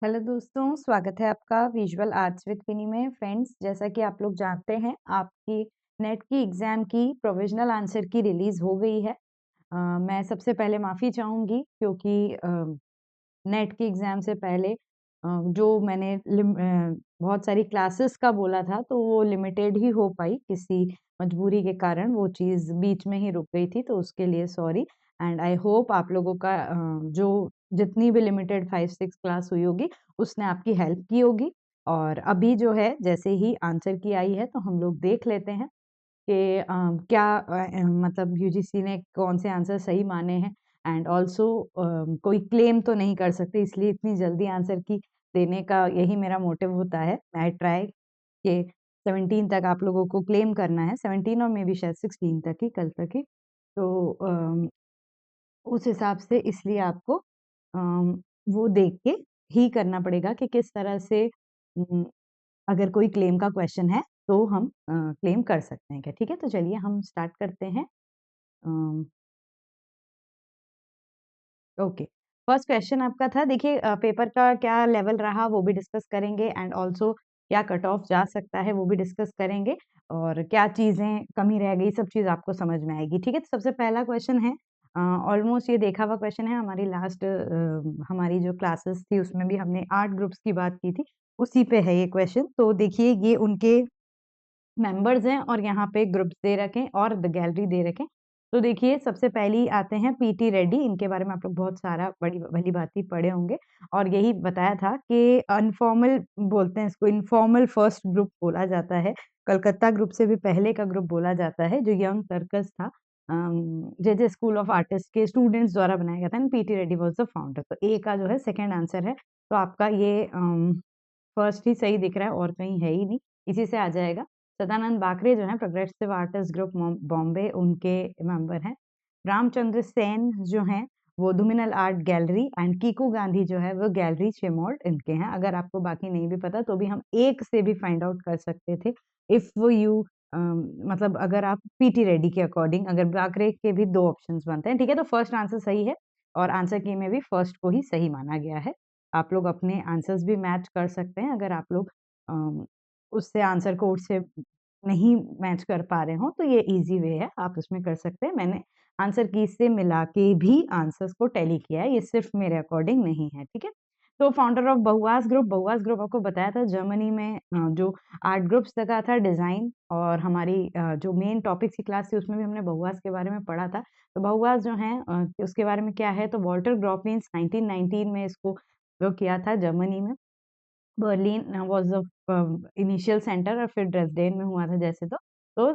Hello दोस्तों, स्वागत है आपका विजुअल आर्ट्स विद विनी में। फ्रेंड्स, जैसा कि आप लोग जानते हैं, आपकी नेट की एग्ज़ाम की प्रोविज़नल आंसर की रिलीज़ हो गई है। मैं सबसे पहले माफ़ी चाहूँगी क्योंकि नेट की एग्ज़ाम से पहले जो मैंने बहुत सारी क्लासेस का बोला था, तो वो लिमिटेड ही हो पाई, किसी मजबूरी के कारण वो चीज़ बीच में ही रुक गई थी, तो उसके लिए सॉरी। एंड आई होप आप लोगों का जो जितनी भी लिमिटेड 5-6 क्लास हुई होगी, उसने आपकी हेल्प की होगी। और अभी जो है, जैसे ही आंसर की आई है, तो हम लोग देख लेते हैं कि क्या मतलब यूजीसी ने कौन से आंसर सही माने हैं। एंड ऑल्सो कोई क्लेम तो नहीं कर सकते, इसलिए इतनी जल्दी आंसर की देने का यही मेरा मोटिव होता है। आई ट्राई कि 17 तक आप लोगों को क्लेम करना है, 17 और मे बी शायद 16 तक ही, कल तक ही। तो उस हिसाब से इसलिए आपको वो देख के ही करना पड़ेगा कि किस तरह से उम, अगर कोई क्लेम का क्वेश्चन है, तो हम क्लेम कर सकते हैं क्या? ठीक है, तो चलिए हम स्टार्ट करते हैं। अम, ओके, फर्स्ट क्वेश्चन आपका था, देखिए पेपर का क्या लेवल रहा वो भी डिस्कस करेंगे। एंड ऑल्सो क्या कट ऑफ जा सकता है वो भी डिस्कस करेंगे, और क्या चीज़ें कमी रह गई, सब चीज़ आपको समझ में आएगी। ठीक है, तो सबसे पहला क्वेश्चन है, ऑलमोस्ट ये देखा हुआ क्वेश्चन है, हमारी लास्ट हमारी जो क्लासेस थी उसमें भी हमने 8 ग्रुप्स की बात की थी, उसी पे है ये क्वेश्चन। तो देखिए, ये उनके मेंबर्स हैं और यहाँ पे ग्रुप्स दे रखे हैं और द गैलरी दे रखे हैं। तो देखिए, सबसे पहली आते हैं पीटी रेड्डी, इनके बारे में आप लोग बहुत सारा बड़ी भली-भांति पढ़े होंगे, और यही बताया था कि अनफॉर्मल बोलते हैं इसको, इनफॉर्मल फर्स्ट ग्रुप बोला जाता है। कलकत्ता ग्रुप से भी पहले का ग्रुप बोला जाता है, जो यंग सर्कस था। जे स्कूल ऑफ आर्टिस्ट के स्टूडेंट्स द्वारा बनाया गया था, and PT Reddy was the founder. तो ए का जो है सेकंड आंसर है, तो आपका ये फर्स्ट ही सही दिख रहा है और कहीं है ही नहीं, इसी से आ जाएगा। सदानंद बाकरे जो हैं प्रोग्रेसिव आर्टिस्ट ग्रुप बॉम्बे, उनके मेंबर हैं। रामचंद्र सेन जो हैं वो luminal art gallery, and Kiku Gandhi जो है वो गैलरी शेमोल्ड, इनके हैं। अगर आपको बाकी नहीं भी पता तो भी हम एक से भी फाइंड आउट कर सकते थे, इफ यू मतलब अगर आप पीटी रेड्डी के अकॉर्डिंग, अगर बाकरे के भी 2 ऑप्शंस बनते हैं। ठीक है, तो फर्स्ट आंसर सही है, और आंसर की में भी फर्स्ट को ही सही माना गया है। आप लोग अपने आंसर्स भी मैच कर सकते हैं, अगर आप लोग उससे आंसर कोड से नहीं मैच कर पा रहे हों, तो ये ईज़ी वे है, आप उसमें कर सकते हैं। मैंने आंसर की से मिला के भी आंसर्स को टैली किया है, ये सिर्फ़ मेरे अकॉर्डिंग नहीं है, ठीक है? तो फाउंडर ऑफ बहुआस ग्रुप आपको बताया था जर्मनी में जो आर्ट ग्रुप सिखाया था, डिज़ाइन, और हमारी जो मेन टॉपिक्स की क्लास थी उसमें भी हमने बहुआस के बारे में पढ़ा था। तो बहुआस जो हैं उसके बारे में क्या है, तो वॉल्टर ग्रॉपिन्स 1919 में इसको वो किया था जर्मनी में। बर्लिन वाज़ इनिशियल सेंटर, और फिर ड्रेसडेन में हुआ था जैसे तो। तो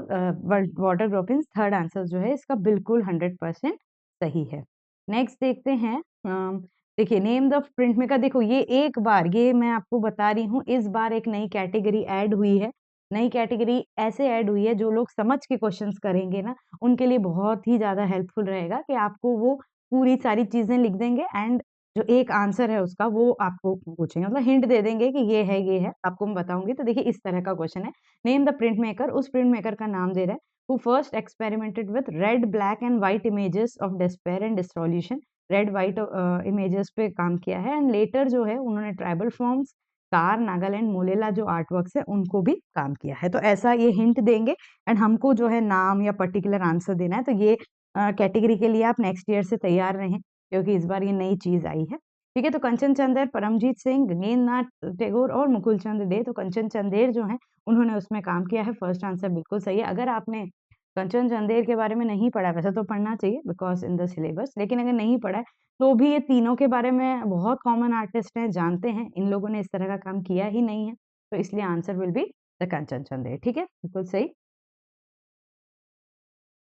वाटर ड्रॉपिंग्स थर्ड आंसर जो है इसका बिल्कुल 100% सही है। नेक्स्ट देखते हैं। देखिए, नेम द प्रिंट मेकर, देखो ये एक बार, ये मैं आपको बता रही हूँ, इस बार एक नई कैटेगरी ऐड हुई है। नई कैटेगरी ऐसे ऐड हुई है, जो लोग समझ के क्वेश्चंस करेंगे ना, उनके लिए बहुत ही ज़्यादा हेल्पफुल रहेगा कि आपको वो पूरी सारी चीज़ें लिख देंगे, एंड जो एक आंसर है उसका वो आपको पूछेंगे, मतलब हिंट दे देंगे कि ये है, आपको मैं बताऊँगी। तो देखिए, इस तरह का क्वेश्चन है, नेम द प्रिंट मेकर, उस प्रिंट मेकर का नाम दे रहा है, who first experimented with red, black and white images of despair and dissolution. Red white images पे काम किया है, एंड लेटर जो है उन्होंने ट्राइबल फॉर्म्स, कार, नागालैंड, मोलेला जो आर्ट वर्क्स है उनको भी काम किया है। तो ऐसा ये हिंट देंगे, एंड हमको जो है नाम या पर्टिकुलर आंसर देना है। तो ये कैटेगरी के लिए आप नेक्स्ट ईयर से तैयार रहें, क्योंकि इस बार ये नई चीज़ आई है। ठीक है, तो कंचन चंदेर, परमजीत सिंह, गगनेंद्र नाथ टैगोर और मुकुल चंद डे, तो कंचन चंदेर जो हैं उन्होंने उसमें काम किया है, फर्स्ट आंसर बिल्कुल सही है। अगर आपने कंचन चंदेर के बारे में नहीं पढ़ा है, वैसे तो पढ़ना चाहिए बिकॉज़ इन द सिलेबस, लेकिन अगर नहीं पढ़ा है, तो भी ये तीनों के बारे में बहुत कॉमन आर्टिस्ट हैं, जानते हैं, इन लोगों ने इस तरह का काम किया ही नहीं है, तो इसलिए आंसर विल बी द कंचन चंदेर। ठीक है, बिल्कुल सही।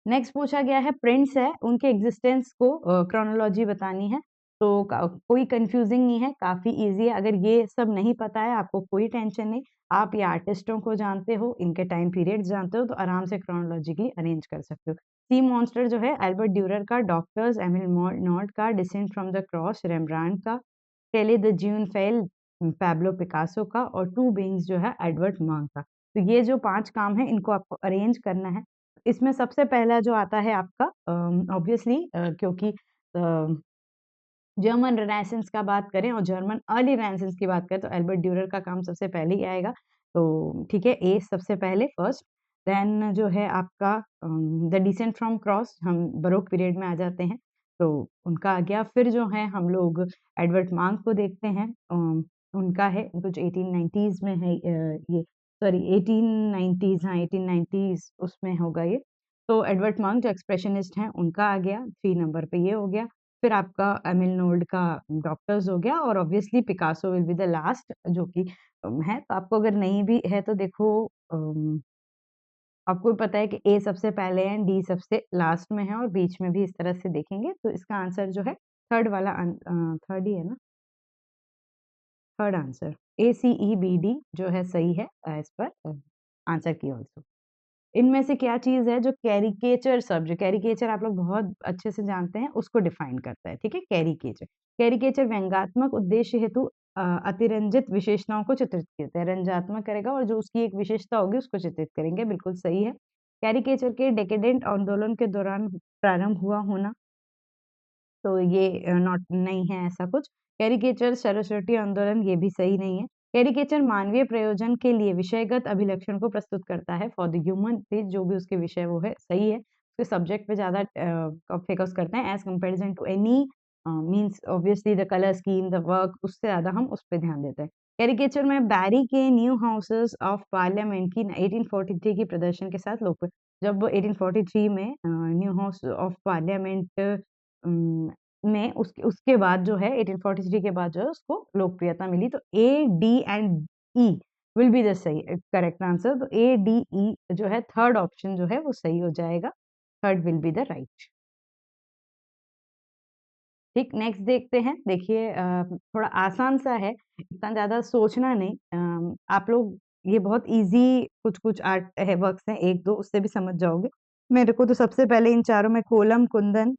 नेक्स्ट पूछा गया है, प्रिंट्स है, उनके एग्जिस्टेंस को क्रोनोलॉजी बतानी है। तो कोई कंफ्यूजिंग नहीं है, काफ़ी ईज़ी है। अगर ये सब नहीं पता है, आपको कोई टेंशन नहीं। आप ये आर्टिस्टों को जानते हो, इनके टाइम पीरियड्स जानते हो, तो आराम से क्रोनोलॉजिकली अरेंज कर सकते हो। सी मॉन्स्टर जो है एल्बर्ट ड्यूरर का, डॉक्टर्स एमिल नॉर्ड का, डिसेंट फ्रॉम द क्रॉस रेम्ब्रांड का, केली the June fail Pablo Picasso का, और टू बीइंग्स जो है एडवर्ड मंक का। तो ये जो 5 काम है, इनको आपको अरेंज करना है। इसमें सबसे पहला जो आता है आपका ऑब्वियसली क्योंकि जर्मन रेनेसेंस का बात करें और जर्मन अर्ली रेनेसेंस की बात करें तो एल्बर्ट ड्यूरर का काम सबसे पहले ही आएगा। तो ठीक है, ए सबसे पहले फर्स्ट। देन जो है आपका द डिसेंट फ्रॉम क्रॉस, हम बरोक पीरियड में आ जाते हैं, तो उनका आ गया। फिर जो है हम लोग एडवर्ड मांग को देखते हैं, उनका है कुछ 1890s में है, ये सॉरी 1890s, हाँ 1890s उसमें होगा ये। तो एडवर्ड मांग जो एक्सप्रेशनिस्ट हैं उनका आ गया, 3 नंबर पे ये हो गया। फिर आपका एमिल नोल्ड का डॉक्टर्स हो गया, और obviously Picasso will be the last जो कि है। तो आपको अगर नहीं भी है तो देखो, आपको भी पता है कि ए सबसे पहले है, डी सबसे लास्ट में है, और बीच में भी इस तरह से देखेंगे तो इसका आंसर जो है थर्ड वाला, थर्ड ही है ना, third answer A C E B D जो है सही है एज पर आंसर की ऑल्सो। इनमें से क्या चीज़ है जो कैरिकेचर शब्द, जो कैरिकेचर आप लोग बहुत अच्छे से जानते हैं, उसको डिफाइन करता है, ठीक है? कैरिकेचर, कैरिकेचर व्यंग्यात्मक उद्देश्य हेतु अतिरंजित विशेषताओं को चित्रित करता है। रंजात्मक करेगा और जो उसकी एक विशेषता होगी उसको चित्रित करेंगे, बिल्कुल सही है। कैरिकेचर के डेकेडेंट आंदोलन के दौरान प्रारंभ हुआ होना, तो ये नॉट नहीं है ऐसा कुछ। कैरिकेचर सरस्वती आंदोलन, ये भी सही नहीं है। कैरिकेचर मानवीय प्रयोजन के लिए विषयगत अभिलक्षण को प्रस्तुत करता है, फॉर द ह्यूमन, जो भी उसके विषय वो है सही है। उसके सब्जेक्ट पे ज्यादा फोकस करते हैं as comparison to any, means obviously the colour scheme, the work, उससे ज्यादा हम उस पर ध्यान देते हैं। कैरिकेचर में बैरी के न्यू हाउसेस ऑफ पार्लियामेंट की 1843 की प्रदर्शन के साथ लोकप्रिय, जब 1843 में न्यू हाउस ऑफ पार्लियामेंट में उसके उसके बाद जो है 1843 के बाद जो है उसको लोकप्रियता मिली। तो A D and E will be the सही करेक्ट आंसर। तो ए डी ई जो है थर्ड ऑप्शन जो है वो सही हो जाएगा, third will be the right. ठीक, नेक्स्ट देखते हैं। देखिए थोड़ा आसान सा है, इतना ज्यादा सोचना नहीं। आप लोग ये बहुत इजी कुछ कुछ आर्ट है, वर्क्स हैं एक दो, उससे भी समझ जाओगे। मेरे को तो सबसे पहले इन चारों में कोलम, कुंदन,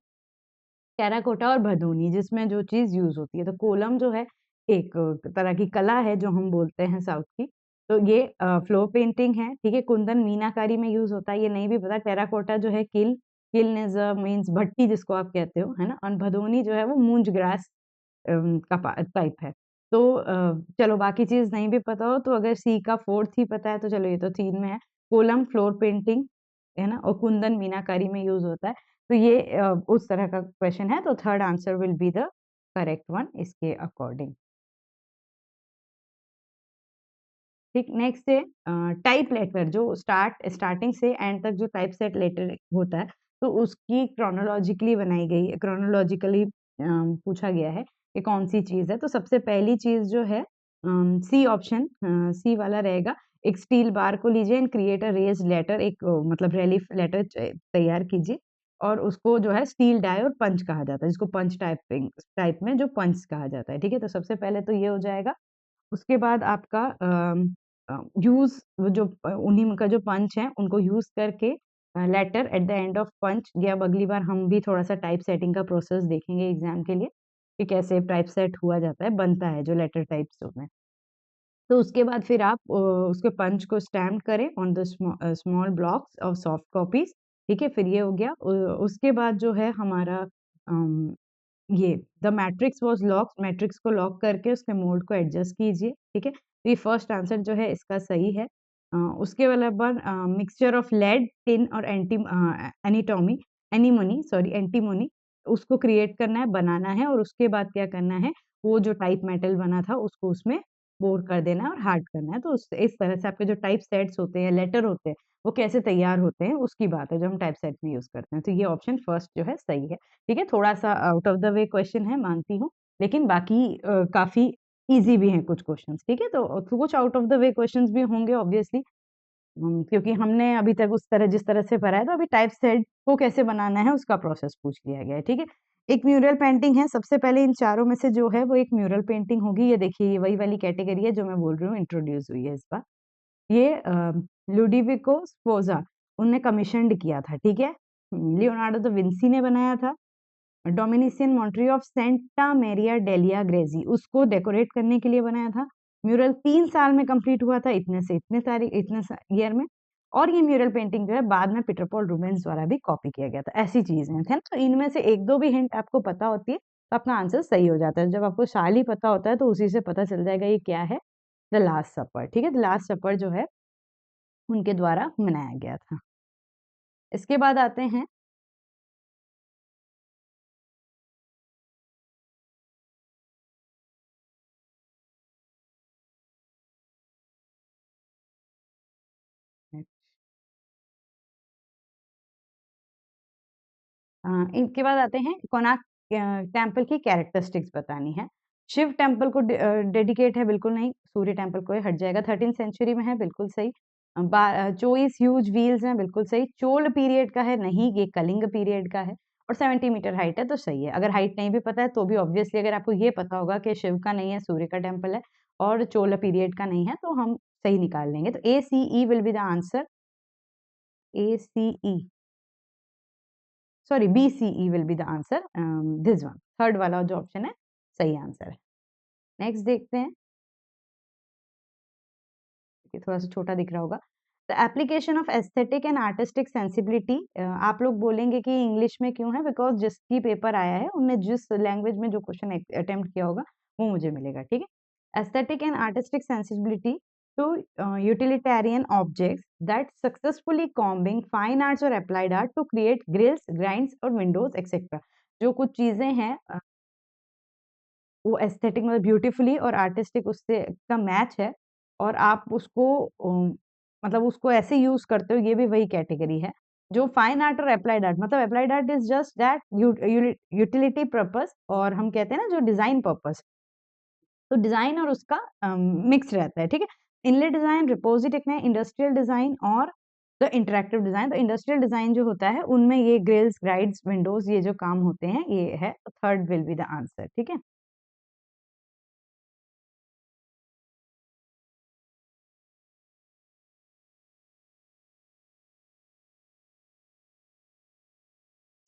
टेराकोटा और भदोनी, जिसमें जो चीज यूज होती है, तो कोलम जो है एक तरह की कला है जो हम बोलते हैं साउथ की, तो ये फ्लोर पेंटिंग है, ठीक है। कुंदन मीनाकारी में यूज होता है, ये नहीं भी पता। टेराकोटा जो है किल इज मीन्स भट्टी जिसको आप कहते हो, है ना। और भदोनी जो है वो मूंज ग्रास का टाइप है। तो चलो बाकी चीज नहीं भी पता हो तो अगर सी का फोर्थ ही पता है तो चलो, ये तो तीन में है। कोलम फ्लोर पेंटिंग है ना, और कुंदन मीनाकारी में यूज होता है। तो ये उस तरह का क्वेश्चन है, तो third answer will be the correct one इसके अकॉर्डिंग। ठीक, नेक्स्ट है टाइप लेटर, जो स्टार्टिंग से एंड तक जो टाइप सेट लेटर होता है, तो उसकी क्रोनोलॉजिकली बनाई गई है, क्रोनोलॉजिकली पूछा गया है कि कौन सी चीज है। तो सबसे पहली चीज जो है सी ऑप्शन, सी वाला रहेगा। एक स्टील बार को लीजिए and create a raised letter, एक मतलब रेलिफ लेटर तैयार कीजिए, और उसको जो है स्टील डाई और पंच कहा जाता है, जिसको पंच टाइप में जो पंच कहा जाता है, ठीक है। तो सबसे पहले तो ये हो जाएगा। उसके बाद आपका यूज़ जो उन्हीं का जो पंच है उनको यूज़ करके later at the end of punch, या अब अगली बार हम भी थोड़ा-सा टाइप सेटिंग का प्रोसेस देखेंगे एग्ज़ाम के लिए, कि कैसे टाइप सेट हुआ जाता है, बनता है जो लेटर टाइप्स होते हैं। तो उसके बाद फिर आप उसके पंच को स्टैम्प करें on the small blocks of soft copies, ठीक है? फिर ये हो गया। उसके बाद जो है हमारा अम ये the matrix was locked, matrix को लॉक करके उसके मोड को एडजस्ट कीजिए, ठीक है? तो ये फर्स्ट आंसर जो है इसका सही है। उसके वाला बाद मिक्सचर ऑफ लेड, टिन और एनीमोनी सॉरी एंटीमोनी, उसको क्रिएट करना है, बनाना है, और उसके बाद क्या करना है, वो जो टाइप मेटल बना था उसको उसमें बोर कर देना है और हार्ड करना है। तो इस तरह से आपके जो टाइप सेट्स होते हैं, लेटर होते हैं, वो कैसे तैयार होते हैं उसकी बात है जो हम टाइप सेट में यूज़ करते हैं। तो ये ऑप्शन फर्स्ट जो है सही है। ठीक है, थोड़ा-सा out of the way question है मानती हूँ, लेकिन बाकी काफ़ी ईज़ी भी हैं कुछ क्वेश्चन्स, ठीक है? तो कुछ out of the way questions भी होंगे ऑब्वियसली, क्योंकि हमने अभी तक उस तरह जिस तरह से पढ़ा है, तो अभी टाइप सेट को कैसे बनाना है उसका प्रोसेस पूछ लिया गया है, ठीक है? एक म्यूरल पेंटिंग है, सबसे पहले इन चारों में से जो है वो एक म्यूरल पेंटिंग होगी। ये देखिए, ये वही वाली कैटेगरी है जो मैं बोल रही हूँ इंट्रोड्यूस हुई है इस बार। ये लुडोविको स्पोज़ा उनने कमीशन्ड किया था, ठीक है? लियोनार्डो दा विंसी ने बनाया था। डोमिनिशियन monetary of Santa मैरिया dahlia greasy उसको डेकोरेट करने के लिए बनाया था। म्यूरल 3 साल में कंप्लीट हुआ था, इतने से इतने तारीख इतने ईयर में। और ये म्यूरल पेंटिंग जो है बाद में पीटर पॉल रूबेंस द्वारा भी कॉपी किया गया था। ऐसी चीजें हैं, है ना? तो इनमें से एक दो भी हिंट आपको पता होती है तो आपका आंसर सही हो जाता है। जब आपको साल ही पता होता है तो उसी से पता चल जाएगा ये क्या है, द लास्ट सपर। ठीक है, द लास्ट सपर जो है उनके द्वारा मनाया गया था। इसके बाद आते हैं इनके बाद आते हैं कोणार्क टेम्पल की कैरेक्टरिस्टिक्स बतानी है। शिव टेम्पल को डेडिकेट है, बिल्कुल नहीं। सूर्य टेम्पल को हट जाएगा, 13th सेंचुरी में है, बिल्कुल सही। चोइस ह्यूज व्हील्स हैं, बिल्कुल सही। चोल पीरियड का है, नहीं, ये कलिंग पीरियड का है। और 70 मीटर हाइट है, तो सही है। अगर हाइट नहीं भी पता है तो भी ऑब्वियसली अगर आपको ये पता होगा कि शिव का नहीं है, सूर्य का टेम्पल है और चोल पीरियड का नहीं है, तो हम सही निकाल लेंगे। तो ACE will be the answer. ACE, sorry, BCE will be the answer, this one, third वाला जो ऑप्शन है सही आंसर है। नेक्स्ट देखते हैं, ये थोड़ा सा छोटा दिख रहा होगा। The application of aesthetic and artistic sensibility, आप लोग बोलेंगे कि इंग्लिश में क्यों है, बिकॉज जिसकी पेपर आया है उनने जिस लैंग्वेज में जो क्वेश्चन अटेम्प्ट किया होगा वो मुझे मिलेगा। ठीक है, aesthetic and artistic sensibility to utilitarian objects that successfully combing fine arts और applied art to create grills, grinds और विंडोज एक्सेट्रा। जो कुछ चीजें हैं वो एस्थेटिक मतलब ब्यूटीफुली और आर्टिस्टिक उससे का मैच है, और आप उसको मतलब उसको ऐसे यूज करते हो, ये भी वही कैटेगरी है। जो फाइन आर्ट और अप्लाइड आर्ट, मतलब applied art is just that utility purpose, और हम कहते हैं ना जो डिजाइन पर्पस, तो डिजाइन और उसका मिक्स रहता है। ठीक है, इनले डिजाइन, रिपोजी टेक्निक, इंडस्ट्रियल डिजाइन और द इंटरेक्टिव डिजाइन। तो इंडस्ट्रियल डिजाइन जो होता है उनमें ये ग्रिल्स, गाइड्स, विंडोज, ये जो काम होते हैं ये है। Third will be the answer. ठीक है,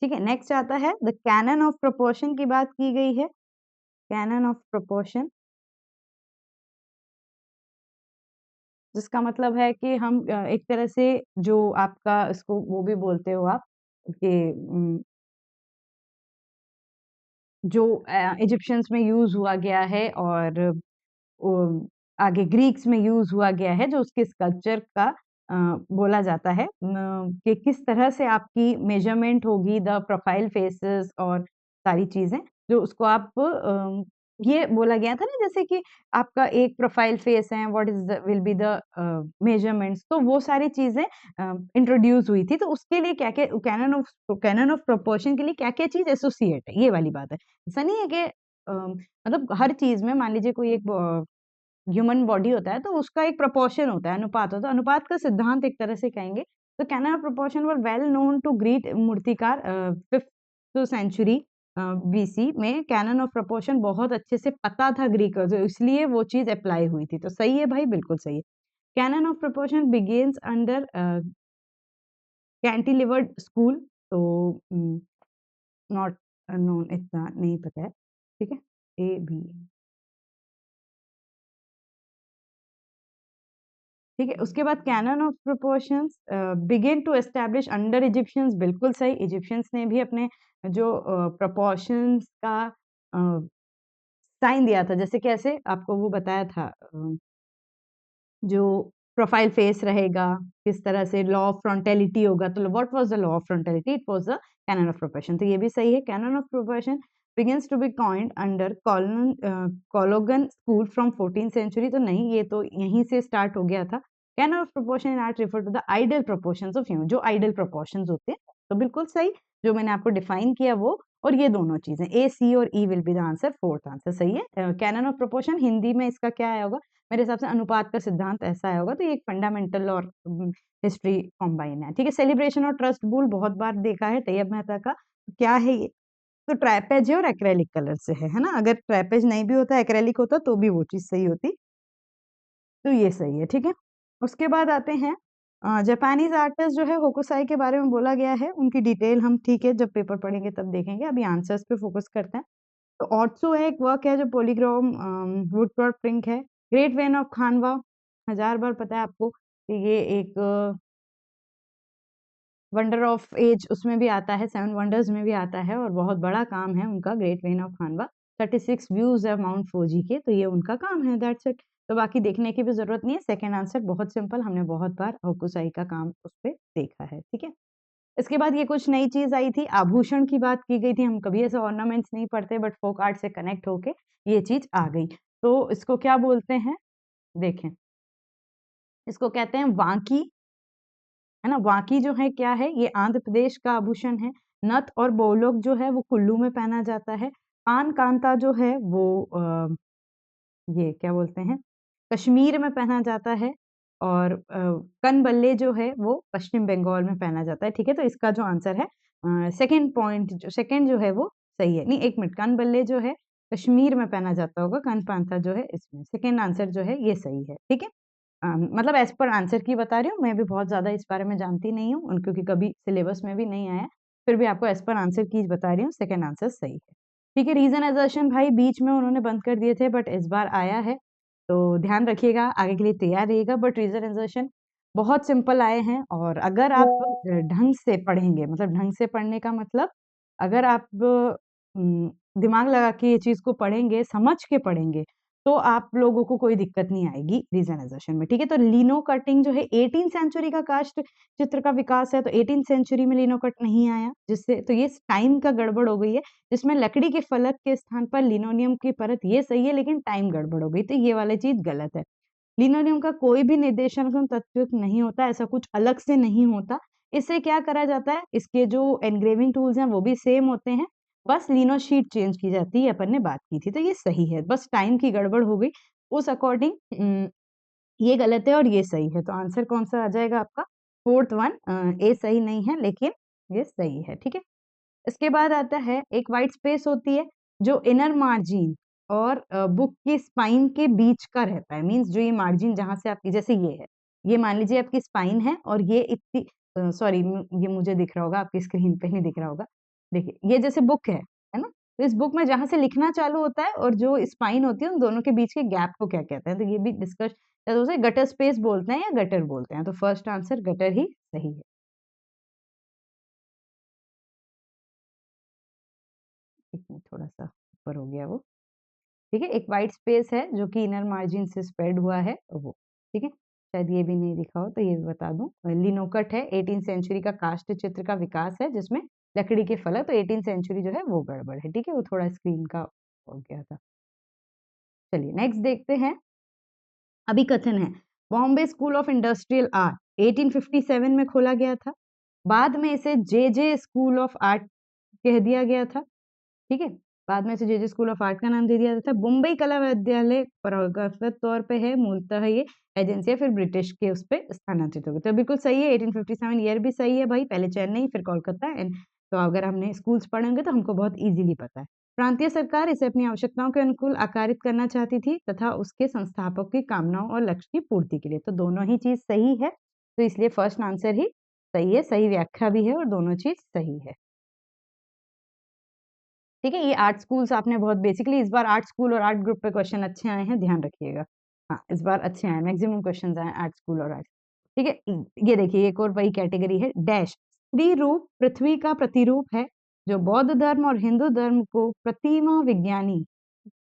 ठीक है। नेक्स्ट आता है द कैनन ऑफ प्रोपोर्शन की बात की गई है। कैनन ऑफ प्रोपोर्शन, जिसका मतलब है कि हम एक तरह से जो आपका इसको वो भी बोलते हो आप कि जो इजिप्शियंस में यूज हुआ गया है और आगे ग्रीक्स में यूज हुआ गया है, जो उसके स्कल्पचर का बोला जाता है कि किस तरह से आपकी मेजरमेंट होगी, द प्रोफाइल फेसेस और सारी चीजें, जो उसको आप ये बोला गया था ना, जैसे कि आपका एक प्रोफाइल फेस है, what is will be the measurements, तो वो सारी चीजें इंट्रोड्यूस हुई थी। तो उसके लिए क्या क्या कैनन ऑफ प्रोपोर्शन के लिए क्या क्या चीज एसोसिएट है, ये वाली बात है। ऐसा नहीं है कि मतलब हर चीज में मान लीजिए कोई एक ह्यूमन बॉडी होता है तो उसका एक प्रोपोर्शन होता है, अनुपात होता है। अनुपात का सिद्धांत एक तरह से कहेंगे। तो canon of proportion were well known to Greek मूर्तिकार 5th सेंचुरी BC में। कैनन ऑफ प्रोपोर्शन बहुत अच्छे से पता था ग्रीक, तो इसलिए वो चीज अप्लाई हुई थी। तो सही है भाई, बिल्कुल सही है। Canon of proportion begins under cantilevered school. तो नॉट नोन, इतना नहीं पता है। ठीक है, A B, ठीक है। उसके बाद canon of proportions begin to establish under Egyptians, बिल्कुल सही। इजिप्शियंस ने भी अपने जो प्रोपोर्शंस का साइन दिया था, जैसे कैसे आपको वो बताया था, जो प्रोफाइल फेस रहेगा, किस तरह से लॉ ऑफ फ्रंटेलिटी होगा। तो what was the law of frontality? It was the canon of proportion. तो ये भी सही है। Canon of proportion begins to be coined under Cologan school from 14th century। तो नहीं, ये तो यहीं से स्टार्ट हो गया था। Canon of proportion in art refer to the ideal proportions of human, जो आइडल प्रोपोर्शंस होते हैं। तो बिल्कुल सही, जो मैंने आपको डिफाइन किया वो, और ये दोनों चीजें A C और E will be the answer. Fourth answer सही है। कैनन ऑफ प्रोपोर्शन हिंदी में इसका क्या आया होगा? मेरे हिसाब से अनुपात का सिद्धांत ऐसा आया होगा। तो ये एक फंडामेंटल और हिस्ट्री कॉम्बाइन है। ठीक है, सेलिब्रेशन और ट्रस्ट बुल बहुत बार देखा है तैयब मेहता का। क्या है ये? तो ट्राइपेज है और एक्रेलिक कलर से है ना? अगर ट्राइपेज नहीं भी होता, एक्रेलिक होता, तो भी वो चीज सही होती। तो ये सही है। ठीक है, उसके बाद आते हैं जापानीज आर्टिस्ट जो है होकुसाई के बारे में बोला गया है। उनकी डिटेल हम, ठीक है, जब पेपर पढ़ेंगे तब देखेंगे। अभी आंसर्स पे फोकस करते हैं। तो ऑट्सो है, एक वर्क है जो पॉलीक्रोम वुड पर प्रिंट है। ग्रेट वेन ऑफ खानवा, हजार बार पता है आपको कि ये एक वंडर ऑफ एज उसमें भी आता है, 7 वंडर्स में भी आता है और बहुत बड़ा काम है उनका, great when of Khanwa. 36 views है माउंट फूजी के, तो ये उनका काम है, दैट्स इट। तो बाकी देखने की भी जरूरत नहीं है। सेकंड आंसर बहुत सिंपल, हमने बहुत बार होकुसाई का काम उस पे देखा है, ठीक है। इसके बाद ये कुछ नई चीज आई थी, आभूषण की बात की गई थी। हम कभी ऐसे ऑर्नामेंट्स नहीं पढ़ते, बट फोक आर्ट से कनेक्ट होके ये चीज आ गई। तो इसको क्या बोलते हैं, देखें, इसको कहते हैं वांकी, है ना। वाकी जो है क्या है, ये आंध्र प्रदेश का आभूषण है। नथ और बोलोक जो है वो कुल्लू में पहना जाता है। पान कांता जो है वो ये क्या बोलते हैं, कश्मीर में पहना जाता है। और कनबल्ले जो है वो पश्चिम बंगाल में पहना जाता है, ठीक है। तो इसका जो आंसर है सेकंड पॉइंट, जो सेकंड जो है वो सही है। नहीं, एक मिनट, कनबल्ले जो है कश्मीर में पहना जाता होगा, कन पांथा जो है इसमें। सेकंड आंसर जो है ये सही है, ठीक है। मतलब एज पर आंसर की बता रही हूँ, मैं भी बहुत ज्यादा इस बारे में जानती नहीं हूँ क्योंकि कभी सिलेबस में भी नहीं आया। फिर भी आपको एज पर आंसर की बता रही हूँ, सेकंड आंसर सही है, ठीक है। रीजन एजर्शन भाई बीच में उन्होंने बंद कर दिए थे, बट इस बार आया है, तो ध्यान रखिएगा, आगे के लिए तैयार रहिएगा। बट रीजन एजर्शन बहुत सिंपल आए हैं, और अगर आप ढंग से पढ़ेंगे, मतलब ढंग से पढ़ने का मतलब, अगर आप दिमाग लगा के ये चीज को पढ़ेंगे, समझ के पढ़ेंगे, तो आप लोगों को कोई दिक्कत नहीं आएगी रीजनाइजेशन में, ठीक है। तो लिनो कटिंग जो है 18 सेंचुरी का कास्ट चित्र का विकास है, तो 18 सेंचुरी में लिनो कट नहीं आया, जिससे तो ये टाइम का गड़बड़ हो गई है, जिसमें लकड़ी के फलक के स्थान पर लिनोनियम की परत, ये सही है, लेकिन टाइम गड़बड़ हो गई, तो ये वाली चीज गलत है। लिनोनियम का कोई भी निर्देशात्मक तत्व नहीं होता, ऐसा कुछ अलग से नहीं होता। इससे क्या करा जाता है, इसके जो एनग्रेविंग टूल्स हैं वो भी सेम होते हैं, बस लिनो शीट चेंज की जाती है, अपन ने बात की थी, तो ये सही है, बस टाइम की गड़बड़ हो गई उस अकॉर्डिंग। ये गलत है और ये सही है, तो आंसर कौन सा आ जाएगा आपका, फोर्थ वन। ए सही नहीं है, लेकिन ये सही है, ठीक है। इसके बाद आता है एक व्हाइट स्पेस होती है जो इनर मार्जिन और बुक की स्पाइन के बीच का रहता है। मींस जो ये मार्जिन जहां से आपकी, जैसे ये है, ये मान लीजिए आपकी स्पाइन है, और ये इतनी, सॉरी, ये मुझे दिख रहा होगा, आपकी स्क्रीन पे नहीं दिख रहा होगा। देखिए ये जैसे बुक है ना। तो इस बुक में जहां से लिखना चालू होता है और जो स्पाइन होती है, उन दोनों के बीच के गैप को क्या कहते हैं, तो ये भी डिस्कस, तो उसे गटर स्पेस बोलते हैं या गटर बोलते हैं, तो फर्स्ट आंसर गटर ही सही है। एक मिनट, थोड़ा सा ऊपर हो गया वो, ठीक है। एक व्हाइट स्पेस है जो कि इनर मार्जिन से स्प्रेड हुआ है वो, ठीक है। शायद ये भी नहीं दिखा हो तो ये भी बता दूं, लिनोकट है, 18 सेंचुरी का काष्ठ चित्र का विकास है, जिसमें लकड़ी के फलक, तो 18 सेंचुरी जो है वो गड़बड़ है, ठीक है, वो थोड़ा स्क्रीन का हो गया था। चलिए नेक्स्ट देखते हैं। अभिकथन है, Bombay school of industrial art 1857 में खोला गया था, बाद में इसे जे जे स्कूल ऑफ आर्ट कह दिया गया था, ठीक है। बाद में इसे जे जे स्कूल ऑफ आर्ट का नाम दे दिया था। मुंबई कला विद्यालय परंपरागत तौर पे है, मूलतः ये एजेंसी है, फिर ब्रिटिश के उस पे स्थानांतरित हो गई, तो बिल्कुल सही है। 1857 ईयर भी सही है भाई, पहले चेन्नई फिर कोलकाता एंड, तो अगर हमने स्कूल्स पढ़े होंगे तो हमको बहुत इजीली पता है। प्रांतीय सरकार इसे अपनी आवश्यकताओं के अनुकूल आकारित करना चाहती थी तथा उसके संस्थापक की कामनाओं और लक्ष्य की पूर्ति के लिए, तो दोनों ही चीज सही है, तो इसलिए फर्स्ट आंसर ही सही है, सही व्याख्या भी है और दोनों चीज सही है, ठीक है। ये आर्ट स्कूल्स आपने बहुत बेसिकली, इस बार आर्ट स्कूल और आर्ट ग्रुप पे क्वेश्चन अच्छे आए हैं, ध्यान रखिएगा। हाँ, इस बार अच्छे आए, मैक्सिमम क्वेश्चन आए आर्ट स्कूल और आर्ट, ठीक है। ये देखिए एक और वही कैटेगरी है, डैश, स्त्री रूप पृथ्वी का प्रतिरूप है, जो बौद्ध धर्म और हिंदू धर्म को प्रतिमा विज्ञानी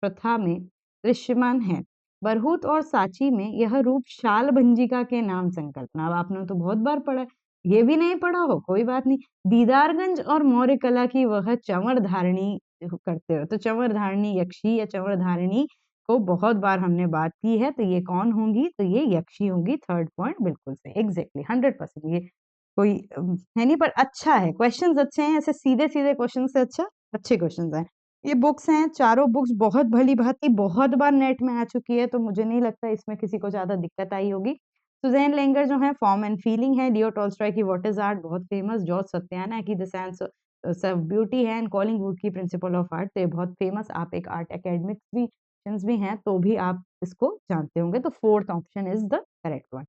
प्रथा में दृश्यमान है। बरहूत और सांची में यह रूप शाल भंजिका के नाम संकल्पना, अब आपने तो बहुत बार पढ़ा है, ये भी नहीं पढ़ा हो कोई बात नहीं। दीदारगंज और मौर्य कला की वह चंवर धारणी करते हो, तो चंवर धारणी यक्षी या चंवर धारणी को बहुत बार हमने बात की है, तो ये कौन होंगी, तो ये यक्षी होंगी, थर्ड पॉइंट बिल्कुल सही, एग्जैक्टली 100%। ये कोई है नहीं, पर अच्छा है, क्वेश्चंस अच्छे हैं, ऐसे सीधे सीधे क्वेश्चन से अच्छा अच्छे क्वेश्चंस हैं। ये बुक्स हैं, चारों बुक्स बहुत भली भांति बहुत बार नेट में आ चुकी है, तो मुझे नहीं लगता इसमें किसी को ज्यादा दिक्कत आई होगी। सुजैन लेंगर जो है फॉर्म एंड फीलिंग है, लियो टॉल्स्टॉय की व्हाट इज आर्ट बहुत फेमस, जॉर्ज सत्याना की द सेंस ऑफ ब्यूटी है, एंड कॉलिंग वुड की प्रिंसिपल ऑफ आर्ट, तो ये बहुत फेमस, आप एक आर्ट एकेडमिक्स भी हैं तो भी आप इसको जानते होंगे, तो fourth option is the correct one.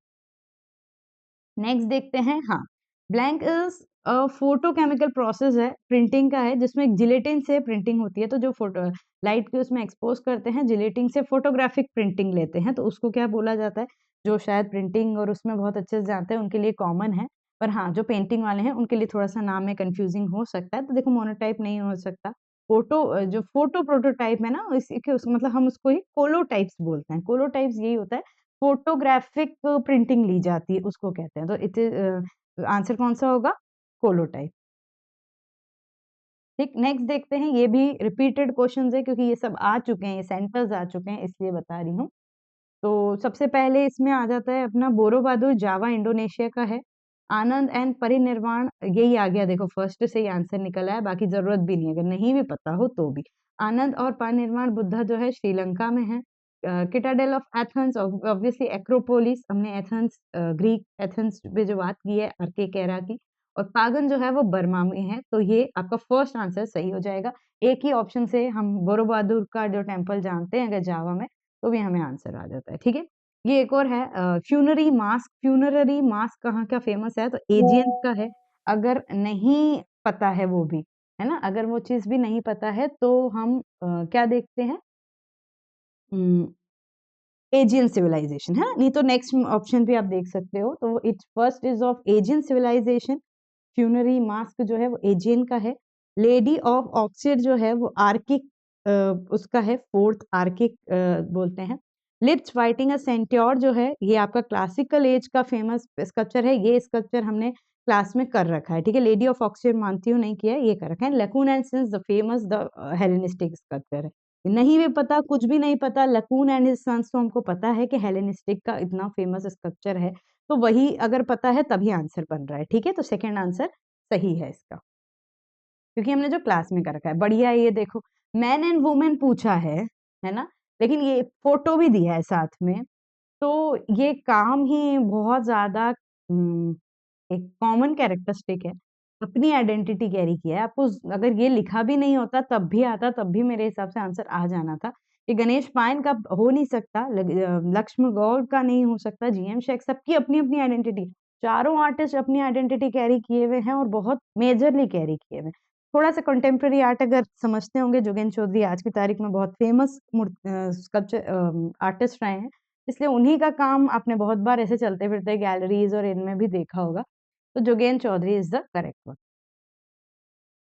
Next देखते हैं, हाँ, ब्लैंक इज फोटोकेमिकल प्रोसेस है, प्रिंटिंग का है, जिसमें जिलेटिन से प्रिंटिंग होती है, तो जो फोटो लाइट के उसमें एक्सपोज करते हैं जिलेटिन से फोटोग्राफिक प्रिंटिंग लेते हैं, तो उसको क्या बोला जाता है, जो शायद प्रिंटिंग और उसमें बहुत अच्छे से जानते हैं उनके लिए कॉमन है, पर हाँ, जो पेंटिंग वाले हैं उनके लिए थोड़ा-सा नाम में कन्फ्यूज़िंग हो सकता है। तो देखो मोनोटाइप नहीं हो सकता। जो फोटो प्रोटोटाइप है ना इसी के उस मतलब हम उसको ही कोलोटाइप्स बोलते हैं। कोलोटाइप्स यही होता है, फोटोग्राफिक प्रिंटिंग ली जाती है उसको कहते हैं। तो आंसर कौन-सा होगा? कोलोटाइप। ठीक, नेक्स्ट देखते हैं, ये भी रिपीटेड क्वेश्चंस है क्योंकि ये सब आ चुके हैं, ये सेंटर्स आ चुके हैं इसलिए बता रही हूँ। तो सबसे पहले इसमें आ जाता है अपना बोरोबादू, जावा इंडोनेशिया का है। आनंद एंड परिनिर्वाण यही आ गया, देखो फर्स्ट से ही आंसर निकल आया, बाकी जरूरत भी नहीं है, अगर नहीं भी पता हो तो भी। आनंद और परिनिर्वाण बुद्धा जो है श्रीलंका में है। किटाडेल ऑफ एथेंस ऑब्वियसली एक्रोपोलिस, हमने एथेंस ग्रीक एथेंस पे जो बात की है अर्के केरा की। और पागन जो है वो बर्मा में है, तो ये आपका फर्स्ट आंसर सही हो जाएगा। एक ही ऑप्शन से हम बोरोबुदुर का जो टेम्पल जानते हैं अगर जावा में, तो भी हमें आंसर आ जाता है, ठीक है। ये एक और है फ्यूनररी मास्क कहाँ का फेमस है, तो एजियंस का है। अगर नहीं पता है वो भी, है ना, अगर वो चीज भी नहीं पता है तो हम क्या देखते हैं, एजियन सिविलाइजेशन है, नहीं तो नेक्स्ट ऑप्शन भी आप देख सकते हो। तो it's first is of Aegean civilisation. Funerary mask जो है वो एजियन का है। लेडी ऑफ ऑक्सिड जो है वो आर्किक उसका है, फोर्थ आर्किक बोलते हैं। लिप्स फाइटिंग अ सेंट्योर जो है ये आपका क्लासिकल एज का फेमस स्कल्पचर है। ये स्कल्पचर हमने क्लास में कर रखा है, ठीक है। लेडी ऑफ ऑक्सिड मानती हूँ नहीं किया है, ये कर रखा है। लकून and since the famous the Hellenistic sculpture है। नहीं भी पता, कुछ भी नहीं पता, लकून एंड हिज सन्स तो हमको पता है कि हेलेनिस्टिक का इतना फेमस स्कल्पचर है, तो वही अगर पता है तभी आंसर बन रहा है, ठीक है। तो सेकंड आंसर सही है इसका, क्योंकि हमने जो क्लास में कर रखा है। बढ़िया, ये देखो मैन एंड वुमेन पूछा है ना, लेकिन ये फोटो भी दिया है साथ में, तो ये काम ही बहुत ज्यादा एक कॉमन कैरेक्टरिस्टिक है, अपनी आइडेंटिटी कैरी किया है। आपको अगर ये लिखा भी नहीं होता तब भी आता, तब भी मेरे हिसाब से आंसर आ जाना था। ये गणेश पायन का हो नहीं सकता, लक्ष्मण गौड़ का नहीं हो सकता, जीएम शेख, सबकी अपनी अपनी आइडेंटिटी। चारों आर्टिस्ट अपनी आइडेंटिटी कैरी किए हुए हैं और बहुत मेजरली कैरी किए हुए हैं। थोड़ा सा कंटेम्प्रेरी आर्ट अगर समझते होंगे, जोगेन चौधरी आज की तारीख में बहुत फेमस स्कल्पचर आर्टिस्ट रहे हैं, इसलिए उन्हीं का काम आपने बहुत बार ऐसे चलते फिरते गैलरीज और इनमें भी देखा होगा। तो Jogen Chaudhuri is the correct one.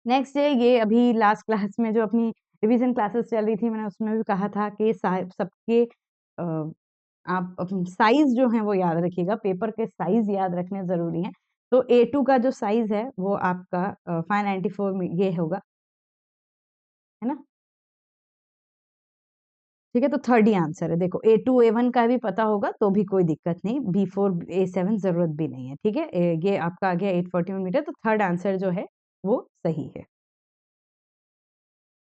Next है, ये अभी लास्ट क्लास में जो अपनी रिवीजन क्लासेस चल रही थी, मैंने उसमें भी कहा था कि सबके आप साइज जो है वो याद रखिएगा, पेपर के साइज याद रखने जरूरी है। तो A2 का जो साइज है वो आपका 594 में ये होगा, है ना, ठीक है। तो थर्ड ही आंसर है, देखो A2 A1 का भी पता होगा तो भी कोई दिक्कत नहीं, B4 A7 जरूरत भी नहीं है, ठीक है। ये आपका आ गया 841 मीटर, तो थर्ड आंसर जो है वो सही है।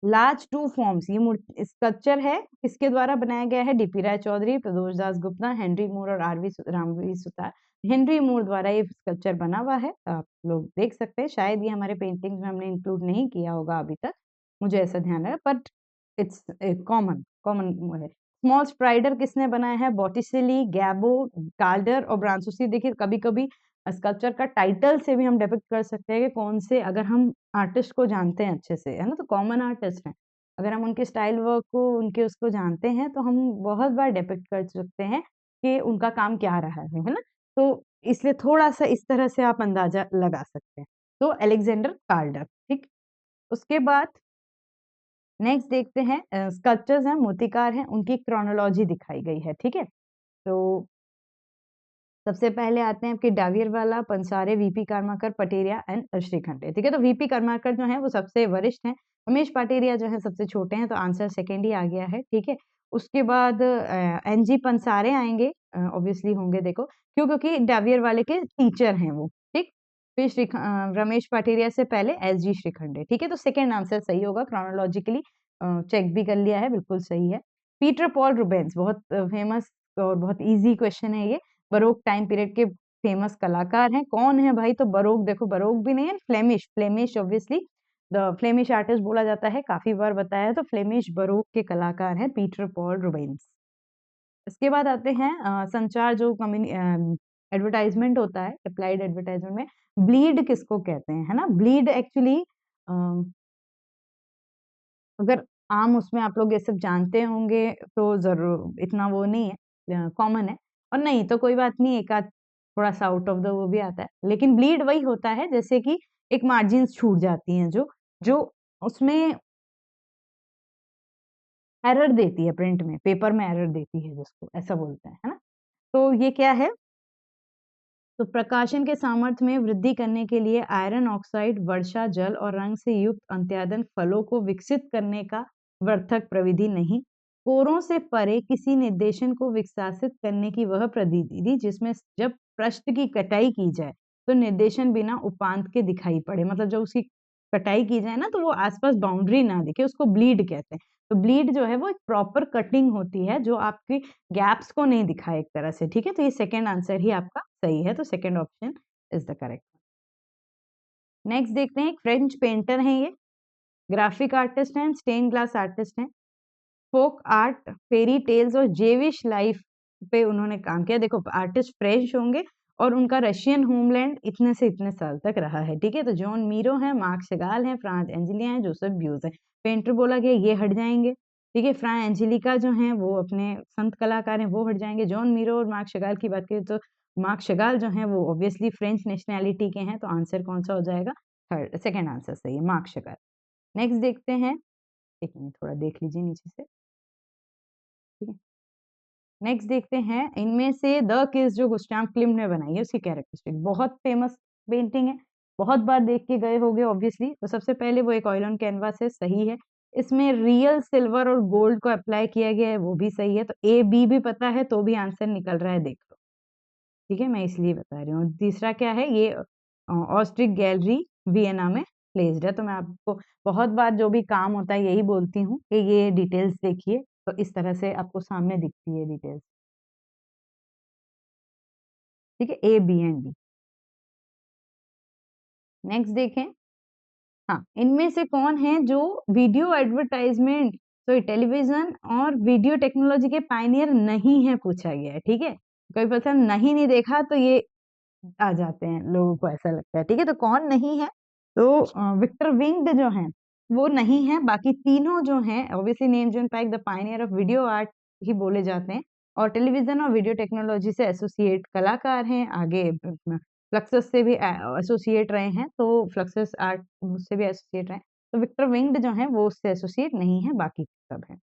लार्ज टू फॉर्म्स, ये स्ट्रक्चर है, किसके द्वारा बनाया गया है? डीपी राय चौधरी, प्रदोष दास गुप्ता, हेनरी मूर और रामवी सुतार। हेनरी मूर द्वारा ये स्ट्रक्चर बना हुआ है, आप लोग देख सकते हैं। शायद ये हमारे पेंटिंग्स में हमने इंक्लूड नहीं किया होगा अभी तक, मुझे ऐसा ध्यान है, बट इट्स कॉमन कॉमन है। स्मॉल स्प्राइडर किसने बनाया है? बॉटिसेली, गैबो, काल्डर और ब्रांसुसी। देखिए कभी कभी स्कल्पचर का टाइटल से भी हम डिपिक्ट कर सकते हैं कि कौन से, अगर हम आर्टिस्ट को जानते हैं अच्छे से, है ना, तो कॉमन आर्टिस्ट हैं, अगर हम उनके स्टाइल वर्क को, उनके उसको जानते हैं, तो हम बहुत बार डिपिक्ट कर सकते हैं कि उनका काम क्या रहा है ना। तो इसलिए थोड़ा सा इस तरह से आप अंदाजा लगा सकते हैं। तो अलेक्जेंडर कार्डर, ठीक। उसके बाद नेक्स्ट देखते हैं, स्कल्पचर्स हैं, मूर्तिकार हैं, उनकी क्रोनोलॉजी दिखाई गई है, ठीक है। तो सबसे पहले आते हैं आपके डावियर वाला, पंसारे, वीपी कर्माकर, पटेरिया एंड श्रीखंडे, ठीक है। तो वीपी कर्माकर जो है वो सबसे वरिष्ठ हैं, उमेश पाटेरिया जो है सबसे छोटे हैं, तो आंसर सेकंड ही आ गया है, ठीक है। उसके बाद एनजी पंसारे आएंगे, ऑब्वियसली होंगे, देखो क्यों, क्योंकि डावियर वाले के टीचर हैं वो, ठीक। फिर रमेश पाटेरिया से पहले एसजी श्रीखंडे, ठीक है। तो सेकंड आंसर सही होगा, क्रोनोलॉजिकली चेक भी कर लिया है, बिल्कुल सही है। पीटर पॉल रूबेंस, बहुत फेमस और बहुत इजी क्वेश्चन है ये। बरोक टाइम पीरियड के फेमस कलाकार हैं, कौन है भाई? तो बरोक, देखो बरोक भी नहीं है, Flemish, Flemish obviously the Flemish artist बोला जाता है, काफी बार बताया है, तो फ्लेमिश बरोक के कलाकार हैं पीटर पॉल रूबेंस। इसके बाद आते हैं संचार, जो एडवर्टाइजमेंट होता है, अप्लाइड एडवर्टाइजमेंट में ब्लीड किसको कहते हैं, है ना। ब्लीड एक्चुअली अगर आम उसमें आप लोग ये सब जानते होंगे तो जरूर, इतना वो नहीं है, कॉमन है, और नहीं तो कोई बात नहीं, एक आध थोड़ा सा आउट ऑफ द वो भी आता है, लेकिन ब्लीड वही होता है जैसे कि एक मार्जिन छूट जाती हैं जो जो उसमें एरर देती है, प्रिंट में, पेपर में एरर देती है, जिसको ऐसा बोलते हैं, है ना। तो ये क्या है, तो प्रकाशन के सामर्थ्य में वृद्धि करने के लिए आयरन ऑक्साइड वर्षा जल और रंग से युक्त अंत्यादन फलों को विकसित करने का वर्धक प्रविधि नहीं, कोरों से परे किसी निर्देशन को विकसित करने की वह प्रविधि जिसमें जब पृष्ठ की कटाई की जाए तो निर्देशन बिना उपांत के दिखाई पड़े, मतलब जब उसकी कटाई की जाए ना तो वो आसपास बाउंड्री ना दिखे, उसको ब्लीड कहते हैं। तो ब्लीड जो है वो एक प्रॉपर कटिंग होती है जो आपकी गैप्स को नहीं दिखाए एक तरह से, ठीक है। तो ये सेकंड आंसर ही आपका सही है, तो second option is the correct. Next देखते हैं, एक फ्रेंच पेंटर हैं ये, ग्राफिक आर्टिस्ट हैं, स्टेन ग्लास आर्टिस्ट हैं, फोक आर्ट, फेरी टेल्स और जेविश लाइफ पे उन्होंने काम किया। देखो आर्टिस्ट फ्रेंच होंगे और उनका रशियन होमलैंड इतने से इतने साल तक रहा है, ठीक है। तो जॉन मीरो है, मार्क शगाल है, फ्रांस एंजेलिया है, जोसेफ ब्यूज है। पेंटर बोला गया ये हट जाएंगे, ठीक है। फ्रांस एंजेलिका जो है वो अपने संत कलाकार हैं, वो हट जाएंगे। जॉन मीरो और मार्क शगाल की बात करें तो मार्क शगाल जो है वो ऑब्वियसली फ्रेंच नेशनैलिटी के हैं, तो आंसर कौन सा हो जाएगा, थर्ड, सेकेंड आंसर सही है, मार्क शगाल। नेक्स्ट देखते हैं, एक मिनट थोड़ा देख लीजिए नीचे से, ठीक है। नेक्स्ट देखते हैं, इनमें से द किस जो गुस्ताव क्लिम्ट ने बनाई है उसकी कैरेक्टरिस्टिक, बहुत फेमस पेंटिंग है, बहुत बार देख के गए होंगे ऑब्वियसली। तो सबसे पहले वो एक ऑयल ऑन कैनवास है, सही है। इसमें रियल सिल्वर और गोल्ड को अप्लाई किया गया है, वो भी सही है। तो ए बी भी पता है तो भी आंसर निकल रहा है, देख लो, ठीक है, मैं इसलिए बता रही हूँ। तीसरा क्या है, ये ऑस्ट्रिक गैलरी वियना में प्लेस्ड है। तो मैं आपको बहुत बार जो भी काम होता है यही बोलती हूँ कि ये डिटेल्स देखिए, तो इस तरह से आपको सामने दिखती है डिटेल्स, ठीक है, A B and D. Next देखें, हाँ, इनमें से कौन है जो वीडियो एडवर्टाइजमेंट, तो टेलीविजन और वीडियो टेक्नोलॉजी के पायनियर नहीं है, पूछा गया है, ठीक है। कोई पर्सन नहीं देखा तो ये आ जाते हैं, लोगों को ऐसा लगता है, ठीक है। तो कौन नहीं है, तो विक्टर विंग्ड जो है वो नहीं है, बाकी तीनों जो हैं obviously Nam June Paik the pioneer of video art ही बोले जाते हैं, और टेलीविजन और वीडियो टेक्नोलॉजी से एसोसिएट कलाकार हैं। आगे फ्लक्सस से भी एसोसिएट रहे हैं, तो फ्लक्सस आर्ट से भी एसोसिएट रहे हैं। तो विक्टर विंग्ड जो है वो उससे एसोसिएट नहीं है, बाकी सब है।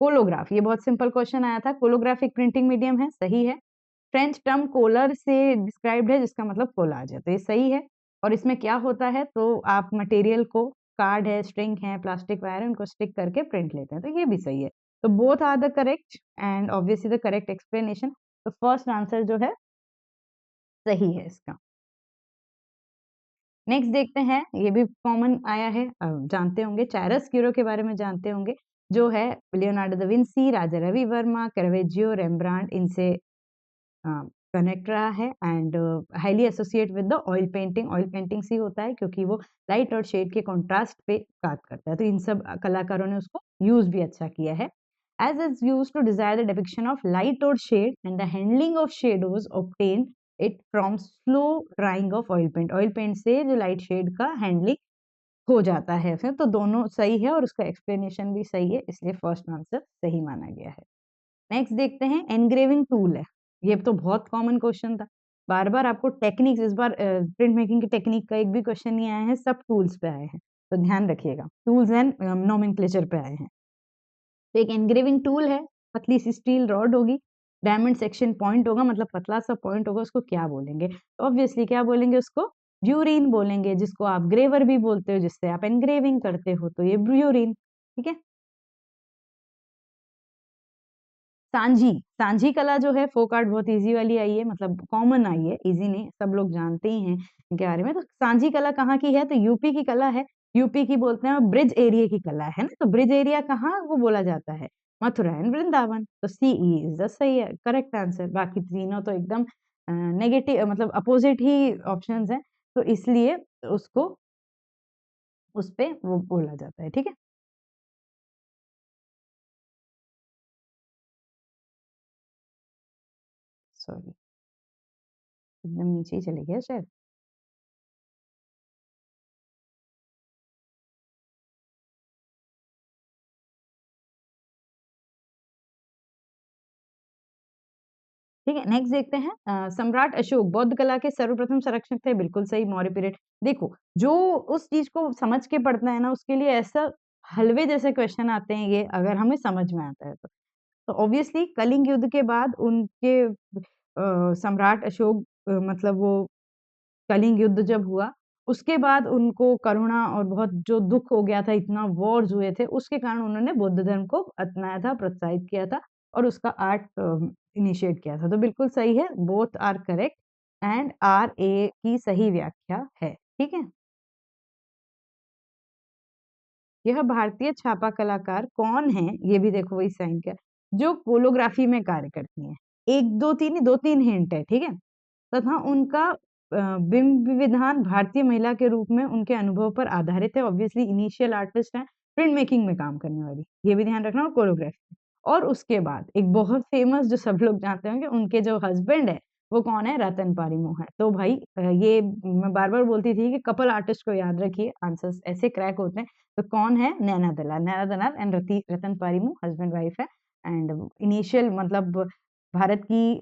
कोलोग्राफ, ये बहुत सिंपल क्वेश्चन आया था, कोलोग्राफिक प्रिंटिंग मीडियम है, सही है। फ्रेंच टर्म कोलर से डिस्क्राइब्ड है, जिसका मतलब कोलाज है, तो ये सही है। और इसमें क्या होता है, तो आप मटेरियल को, कार्ड है, स्ट्रिंग है, प्लास्टिक वायर है, उनको स्टिक करके प्रिंट लेते हैं, तो ये भी सही है। तो both are the correct and obviously the correct explanation. तो फर्स्ट आंसर जो है सही है इसका। नेक्स्ट देखते हैं, ये भी कॉमन आया है, जानते होंगे, चायरस क्यूरो के बारे में जानते होंगे, जो है Leonardo da Vinci, Raja Ravi Varma, कैरेवेजियो, रेम्ब्रांड, इनसे कनेक्ट रहा है and highly associate with the oil painting. Oil painting से होता है क्योंकि वो लाइट और शेड के कॉन्ट्रास्ट पे बात करता है, तो इन सब कलाकारों ने उसको यूज भी अच्छा किया है। As is use to desire the depiction of light और shade and the handling of shadows obtain it from slow drawing of oil paint. Oil paint से जो लाइट शेड का हैंडलिंग हो जाता है फिर, तो दोनों सही है और उसका एक्सप्लेनेशन भी सही है, इसलिए फर्स्ट आंसर सही माना गया है। नेक्स्ट देखते हैं, एनग्रेविंग टूल है, ये तो बहुत कॉमन क्वेश्चन था, बार बार आपको टेक्निक्स, इस बार प्रिंट मेकिंग की टेक्निक का एक भी क्वेश्चन नहीं आया है, सब टूल्स पे आए हैं, तो ध्यान रखिएगा, टूल्स एंड नोमेनक्लेचर पे आए हैं। तो एक एनग्रेविंग टूल है, पतली सी स्टील रॉड होगी, डायमंड सेक्शन पॉइंट होगा, मतलब पतला सा पॉइंट होगा, उसको क्या बोलेंगे, तो ऑब्वियसली क्या बोलेंगे, उसको ब्यूरिन बोलेंगे, जिसको आप ग्रेवर भी बोलते हो, जिससे आप एनग्रेविंग करते हो, तो ये ब्यूरिन, ठीक है। सांझी, सांझी कला जो है फोक आर्ट, बहुत इजी वाली आई है, मतलब कॉमन आई है, इजी नहीं, सब लोग जानते ही हैं इनके बारे में। तो सांझी कला कहाँ की है, तो यूपी की कला है, यूपी की बोलते हैं, ब्रिज एरिया की कला है ना, तो ब्रिज एरिया कहाँ वो बोला जाता है, मथुरा एंड वृंदावन, तो सी इज द सही है करेक्ट आंसर। बाकी तीनों तो एकदम नेगेटिव, मतलब अपोजिट ही ऑप्शंस हैं, तो इसलिए उसको उस पे वो बोला जाता है, ठीक है। सॉरी, एकदम नीचे ही चले गया शायद। ठीक है, नेक्स्ट देखते हैं सम्राट अशोक बौद्ध कला के सर्वप्रथम संरक्षक थे, बिल्कुल सही, मौर्य पीरियड। देखो, जो उस चीज़ को समझ के पढ़ता है ना, उसके लिए ऐसा हलवे जैसे क्वेश्चन आते हैं ये, अगर हमें समझ में आता है तो। तो ऑब्वियसली कलिंग युद्ध के बाद उनके सम्राट अशोक मतलब वो कलिंग युद्ध जब हुआ, उसके बाद उनको करुणा और बहुत जो दुःख हो गया था, इतना वॉर्स हुए थे, उसके कारण उन्होंने बौद्ध धर्म को अपनाया था, प्रोत्साहित किया था और उसका आर्ट इनिशिएट किया था। तो बिल्कुल सही है, both are correct and R A की सही व्याख्या है। ठीक है? यह भारतीय छापा कलाकार कौन है? ये भी देखो वही साइन किया, जो कोलोग्राफी में कार्य करती हैं। 1, 2, 3 2-3 हिंट है, ठीक है? तथा उनका बिंब विधान भारतीय महिला के रूप में उनके अनुभव पर आधारित है। ऑब्वियसली इनिशियल आर्टिस्ट हैं, प्रिंट मेकिंग में काम करने वाली, ये भी ध्यान रखना और कोरियोग्राफी। और उसके बाद एक बहुत फेमस जो सब लोग जानते होंगे, उनके जो हस्बैंड है, वो कौन है? रतन पारीमो है। तो भाई ये मैं बार-बार बोलती थी कि कपल आर्टिस्ट को याद रखिए, आंसर्स ऐसे क्रैक होते हैं। तो कौन है? नैना दलाल एंड रतन पारीमो हस्बैंड वाइफ है एंड इनिशियल मतलब भारत की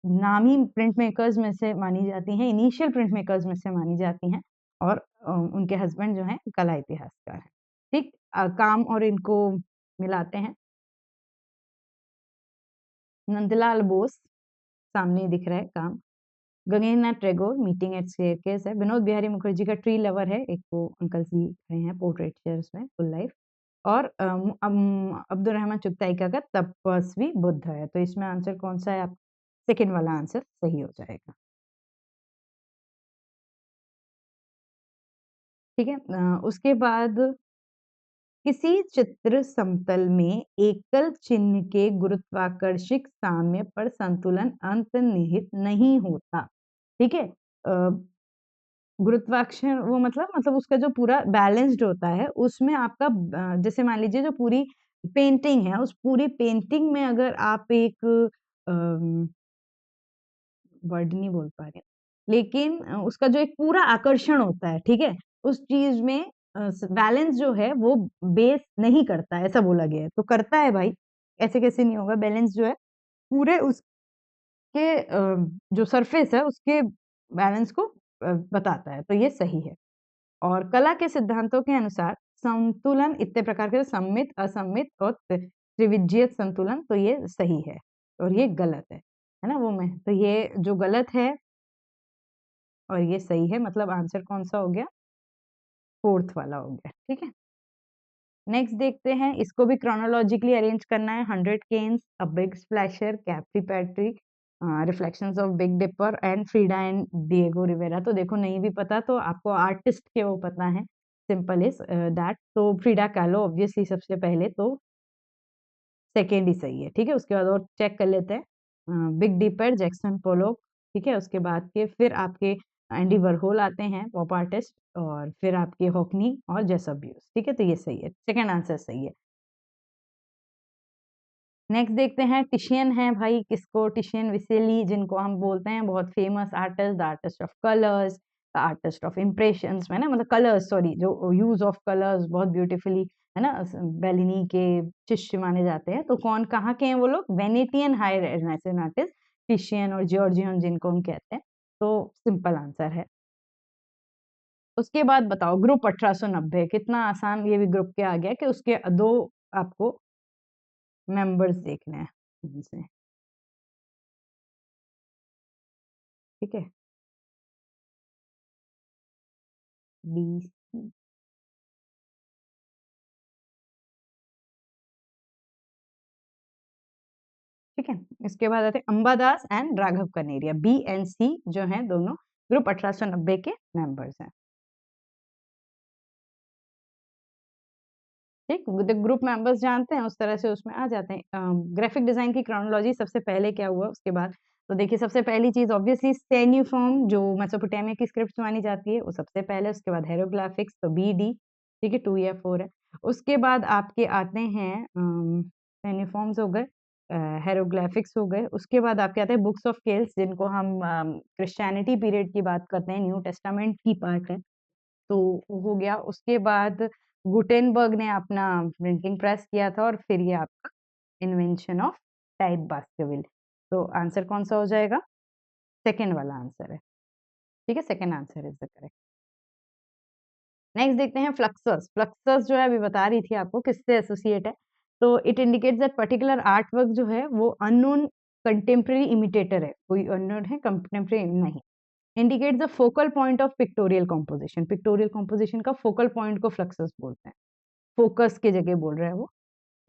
नामी प्रिंट मेकर्स में से मानी जाती हैं, इनिशियल प्रिंट मेकर्स में से मानी जाती हैं और उनके हस्बैंड जो हैं कला इतिहासकार हैं। ठीक काम और इनको मिलाते हैं। नंदलाल बोस सामने दिख रहा है काम। Gaganendranath Tagore meeting at staircase है। विनोद बिहारी मुखर्जी का ट्री लवर है, एक वो अंकल जी खड़े हैं पोर्ट्रेट चेयर्स में फुल लाइफ और अब्दुल रहमान चुगताई का तपस्वी बुद्ध है। तो इसमें आंसर कौन सा है? आप सेकंड वाला आंसर सही हो जाएगा। ठीक है? उसके बाद किसी चित्र समतल में एकल चिन्ह के गुरुत्वाकर्षित साम्य पर संतुलन अंतर्निहित नहीं होता। ठीक है? गुरुत्वाकर्षण वो मतलब उसका जो पूरा बैलेंस्ड होता है, उसमें आपका जैसे मान लीजिए जो पूरी पेंटिंग है, उस पूरी पेंटिंग में अगर आप एक अम वर्ड नहीं बोल पा रही हूँ। लेकिन उसका जो एक पूरा आकर्षण होता है, ठीक है? उस चीज़ में बैलेंस जो है वो बेस नहीं करता है, ऐसा बोला गया है। तो करता है भाई, ऐसे कैसे नहीं होगा? बैलेंस जो है पूरे उसके जो सरफेस है उसके बैलेंस को बताता है, तो ये सही है। और कला के सिद्धांतों के अनुसार संतुलन इतने प्रकार के सममित, असममित और त्रिविजीय संतुलन, तो ये सही है और ये गलत है ना? वो मैं तो ये जो गलत है और ये सही है, मतलब आंसर कौन-सा हो गया? फोर्थ वाला हो गया, ठीक है? नेक्स्ट देखते हैं, इसको भी क्रोनोलॉजिकली अरेंज करना है। 100 केन्स, अ बिग स्प्लैशर, कैप्री पैट्री, reflections of big dipper and Frida and Diego Rivera. तो देखो नहीं भी पता तो आपको आर्टिस्ट के वो पता है, सिंपल इज दैट। तो फ्रीडा kahlo ऑब्वियसली सबसे पहले तो सेकंड ही सही है, ठीक है? उसके बाद और चेक कर लेते हैं। बिग डिपर, जैक्सन पोलोक, ठीक है? उसके बाद के फिर आपके एंडी वरहोल आते हैं, पॉप आर्टिस्ट और फिर आपके हॉकनी और जेसबियुस, ठीक है? तो ये सही है, सेकंड आंसर सही है। नेक्स्ट देखते हैं, टिशियन है भाई, किसको? टिशियन विसेली, जिनको हम बोलते हैं बहुत famous artist, the artist of colours, the artist of impressions, है ना? मतलब कलर्स, सॉरी, जो यूज ऑफ कलर्स बहुत ब्यूटीफुली, है ना? बेलिनी के शिष्य माने जाते हैं। तो कौन कहाँ के हैं वो लोग? वेनेटियन हाई रेनेसां आर्टिस्ट टिशियन और जॉर्जियन जिनको हम कहते हैं। तो सिंपल आंसर है। उसके बाद बताओ, ग्रुप 1890 कितना आसान ये भी ग्रुप क्या आ गया कि उसके दो आपको मेंबर्स देखने हैं इनसे, ठीक है? BC, ठीक है? इसके बाद आते हैं Ambadas and Raghav Kaneria, B and C जो हैं दोनों ग्रुप 1890 के मेंबर्स हैं। ठीक, ग्रुप मेंबर्स जानते हैं, उस तरह से उसमें आ जाते हैं। ग्राफिक डिजाइन की क्रोनोलॉजी सबसे पहले क्या हुआ उसके बाद, तो देखिए सबसे पहली चीज ऑब्वियसली सेन्यूफॉर्म जो मेसोपोटामिया की स्क्रिप्ट मानी जाती है वो सबसे पहले, उसके बाद हेरोग्लिफिक्स तो BD, ठीक है? 2 या 4 है। उसके बाद आपके आते हैं सेन्यूफॉर्म्स हो गए, हेरोग्लिफिक्स हो गए, उसके बाद आपके आते हैं बुक्स ऑफ केल्स जिनको हम क्रिश्चियनिटी पीरियड की बात करते हैं, न्यू टेस्टामेंट की पार्ट है, तो वो हो गया। उसके बाद गुटेनबर्ग ने अपना प्रिंटिंग प्रेस किया था और फिर ये आपका इन्वेंशन ऑफ टाइप बास्केविल। तो आंसर कौन सा हो जाएगा? सेकंड वाला आंसर है। ठीक है, second answer is the correct. Next देखते हैं फ्लक्सस। फ्लक्सस जो है अभी बता रही थी आपको किससे एसोसिएट है। तो it indicates that particular art work जो है वो अननोन कंटेम्प्रेरी इमिटेटर है। कोई अननोन है, कंटेम्प्रेरी नहीं। Indicates the focal point of pictorial composition. Pictorial composition का फोकल पॉइंट को फ्लक्सस बोलते हैं। फोकस की जगह बोल रहा है वो।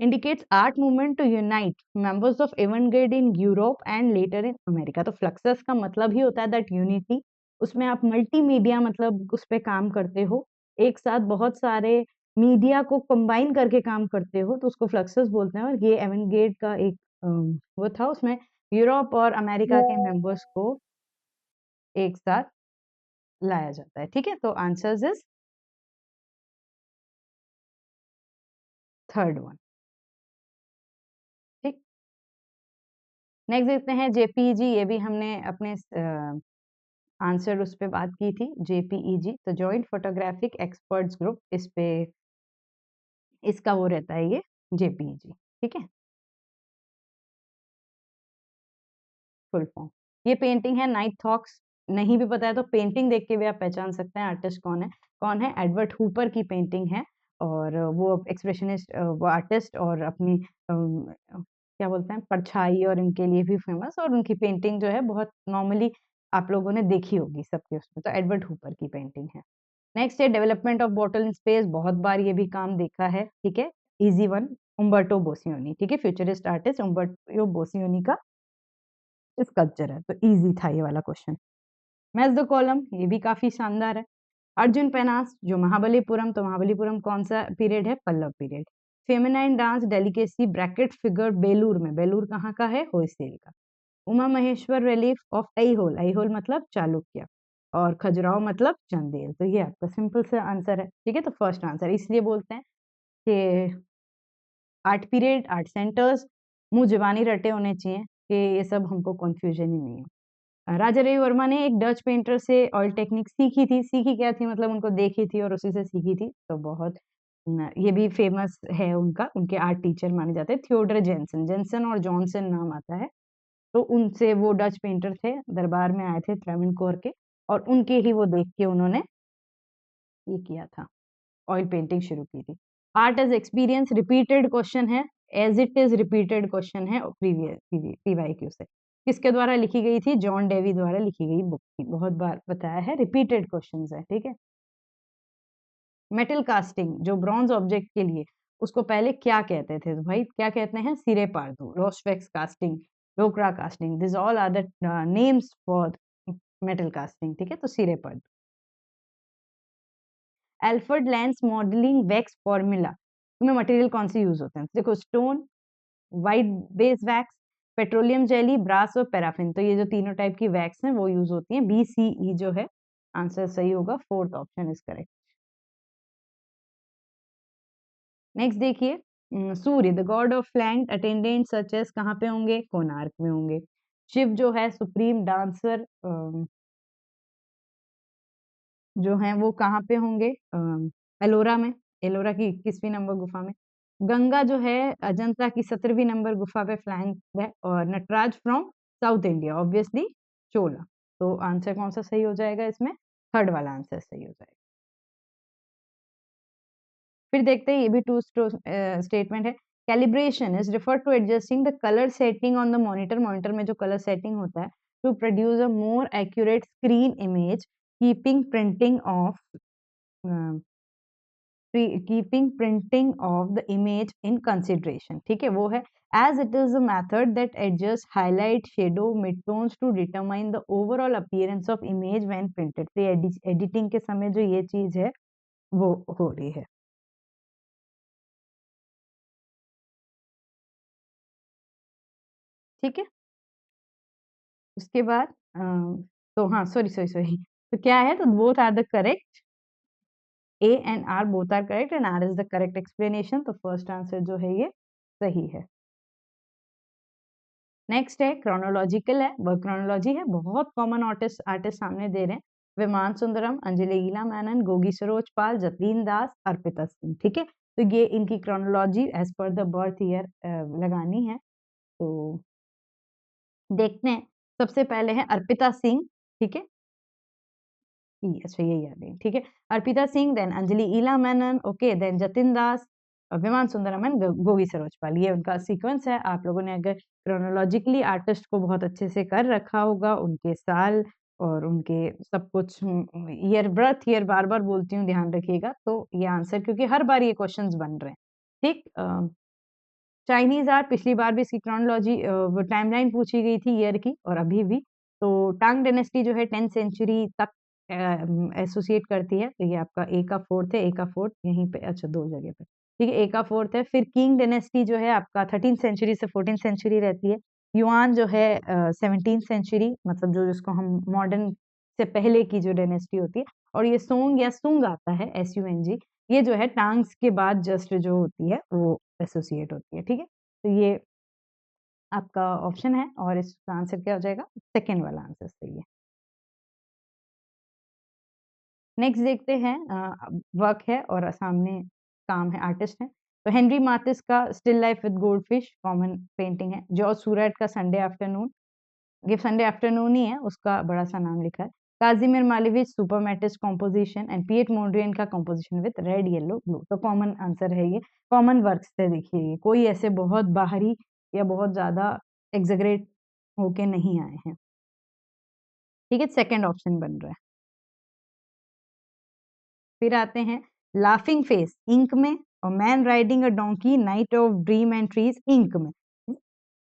indicates art movement to unite members of avant-garde in Europe and later in America। तो फ्लक्सस का मतलब ही होता है दैट यूनिटी। उसमें आप मल्टीमीडिया मतलब उस पे काम करते हो, एक साथ बहुत सारे मीडिया को कंबाइन करके काम करते हो, तो उसको फ्लक्सस बोलते हैं। और ये एवेंगेर्ड का एक वो था, उसमें यूरोप और अमेरिका के मेंबर्स को एक साथ लाया जाता है। ठीक है, तो आंसर्स इज थर्ड वन। ठीक, नेक्स्ट देखते हैं जेपीजी। ये भी हमने अपने आंसर उस पे बात की थी, जेपीईजी तो जॉइंट फोटोग्राफिक एक्सपर्ट्स ग्रुप। इस पे इसका वो रहता है ये जेपीईजी। ठीक है, फुल फॉर्म। ये पेंटिंग है नाइट थॉक्स। नहीं भी पता है तो पेंटिंग देख के भी आप पहचान सकते हैं आर्टिस्ट कौन है। कौन है? एडवर्ड हुपर की पेंटिंग है। और वो एक्सप्रेशनिस्ट वो आर्टिस्ट और अपनी क्या बोलते हैं परछाई और इनके लिए भी फेमस। और उनकी पेंटिंग जो है बहुत नॉर्मली आप लोगों ने देखी होगी सबके उसमें। तो एडवर्ड हुपर की पेंटिंग है। नेक्स्ट है development of bottle in space. बहुत बार ये भी काम देखा है। ठीक है, इजी वन। उम्बर्टो बोसियोनी। ठीक है, फ्यूचरिस्ट आर्टिस्ट उम्बर्टो बोसियोनी का स्कल्पचर है। तो इजी था ये वाला क्वेश्चन। Match the column. ये भी काफी शानदार है। अर्जुन पेनास जो महाबलीपुरम। तो महाबलीपुरम कौन सा पीरियड है? Pallava period. Feminine dance delicacy bracket figure Belur में। बेलूर कहाँ का है? होयसैल का। Uma Maheshwar relief of Aihole. ऐहोल मतलब चालुक्य। और खजुराहो मतलब चंदेल। तो ये आपका सिंपल सा आंसर है। ठीक है, तो फर्स्ट आंसर इसलिए बोलते हैं कि आर्ट पीरियड, आर्ट सेंटर्स मुंह जुबानी रटे होने चाहिए कि ये सब हमको कंफ्यूजन ही नहीं है। राजा रवि वर्मा ने एक डच पेंटर से ऑयल टेक्निक सीखी थी। सीखी क्या थी? मतलब उनको देखी थी और उसी से सीखी थी। तो बहुत ये भी फेमस है उनका। उनके आर्ट टीचर माने जाते हैं थियोडर जेंसन। जेंसन और जॉनसन नाम आता है। तो उनसे वो डच पेंटर थे, दरबार में आए थे ट्रेवेनकोर के। और उनके ही वो देख के उन्होंने ये किया था, ऑयल पेंटिंग शुरू की थी। Art as experience repeated question है। As it is repeated question है प्रीवियस पीवाईक्यू से। किसके द्वारा लिखी गई थी? जॉन डेवी द्वारा लिखी गई बुक थी। बहुत बार बताया है, रिपीटेड क्वेश्चन है। ठीक है, मेटल कास्टिंग जो ब्रॉन्ज ऑब्जेक्ट के लिए, उसको पहले क्या कहते थे? तो भाई क्या कहते हैं? सिरे पारदू, रोस्वेक्स casting, Dokra casting. This all are the names for metal casting. ठीक है, तो सिरे पारदू। एल्फर्ड लेंस मॉडलिंग वैक्स फॉर्मूला में मटेरियल कौन से यूज होते हैं? देखो, stone, white base wax, petroleum jelly, brass और पैराफिन। तो ये जो तीनों टाइप की वैक्स हैं वो यूज होती हैं। BCE जो है आंसर सही होगा। Fourth option is correct. Next देखिए, Surya the god of flanked attendant such as कहाँ पे होंगे? कोणार्क में होंगे। शिव जो है सुप्रीम डांसर जो है वो कहाँ पे होंगे? एलोरा में। एलोरा की 21वीं नंबर गुफा में। गंगा जो है अजंता की 17वीं नंबर गुफा पे फ्लैंक है। और Nataraj from South India obviously Chola. तो आंसर कौन सा सही हो जाएगा इसमें? थर्ड वाला आंसर सही हो जाएगा। फिर देखते हैं, ये भी टू स्टेटमेंट है। Calibration is refer to adjusting the colour setting on the monitor. Monitor में जो कलर सेटिंग होता है to produce a more accurate screen image keeping printing of keeping printing of the image in consideration। ठीक है, वो है as it is a method that adjusts highlight, shadow, midtones to determine the overall appearance of image when printed। तो editing के समय जो ये चीज है वो हो रही है। ठीक है, उसके बाद तो हाँ, सॉरी सॉरी सॉरी। तो क्या है? तो both are the correct. A and R both are correct and R is the correct explanation। तो फर्स्ट आंसर जो है ये सही है। नेक्स्ट है क्रोनोलॉजिकल है। वह क्रोनोलॉजी है। बहुत कॉमन आर्टिस्ट आर्टिस्ट सामने दे रहे हैं। विमान सुंदरम, अंजलि गीला मैनन, गोगी सरोज पाल, जतीन दास, अर्पिता सिंह। ठीक है, तो ये इनकी chronology as per the birth year लगानी है। तो देखते हैं, सबसे पहले है अर्पिता सिंह, ठीक है? अच्छा यही आ गई, ठीक है? अर्पिता सिंह, देन अंजलि ईला मेनन, ओके, देन जतिन दास, विमान सुंदरम एंड गोगी सरोजपाल, ये उनका सीक्वेंस है। आप लोगों ने अगर क्रोनोलॉजिकली आर्टिस्ट को बहुत अच्छे से कर रखा होगा, उनके साल और उनके सब कुछ ईयर, बर्थ ईयर बार-बार बोलती हूँ, ध्यान रखिएगा, तो ये आंसर, क्योंकि हर बार ये क्वेश्चंस बन रहे हैं, ठीक? चाइनीज आर्ट, पिछली बार भी इसकी क्रोनोलॉजी टाइमलाइन पूछी गई थी ईयर की, और अभी भी। तो टांग डायनेस्टी जो है 10th सेंचुरी तक एसोसिएट करती है, तो ये आपका ए का फोर्थ है, ए का फोर्थ यहीं पे, अच्छा दो जगह पे, ठीक है, ए का फोर्थ है। फिर किंग डायनेस्टी जो है आपका 13th सेंचुरी से 14th सेंचुरी रहती है। युआन जो है 17th सेंचुरी, मतलब जो जिसको हम मॉडर्न से पहले की जो डायनेस्टी होती है। और ये सोंग या सुंग आता है, SUNG, ये जो है टांग्स के बाद जस्ट जो होती है वो एसोसिएट होती है, ठीक है? तो ये आपका ऑप्शन है, और इसका आंसर क्या हो जाएगा? सेकेंड वाला आंसर सही है। नेक्स्ट देखते हैं, वर्क है और सामने काम है, आर्टिस्ट है। तो हेनरी माथिस का still life with goldfish common painting है। जॉर्ज सूरैट का संडे आफ्टरनून, ये संडे आफ्टरनून ही है, उसका बड़ा सा नाम लिखा है। काजिमिर मालेविच सुपरमेटिस कॉम्पोजिशन, एंड पिएट मोंड्रियन का composition with red yellow blue. तो कॉमन आंसर है ये, कॉमन वर्क से देखिए, ये कोई ऐसे बहुत बाहरी या बहुत ज्यादा एग्जैगरेट होके नहीं आए हैं, ठीक है? सेकंड ऑप्शन बन रहा है। फिर आते हैं लाफिंग फेस इंक में, और man riding a donkey, night of dream and trees ink में।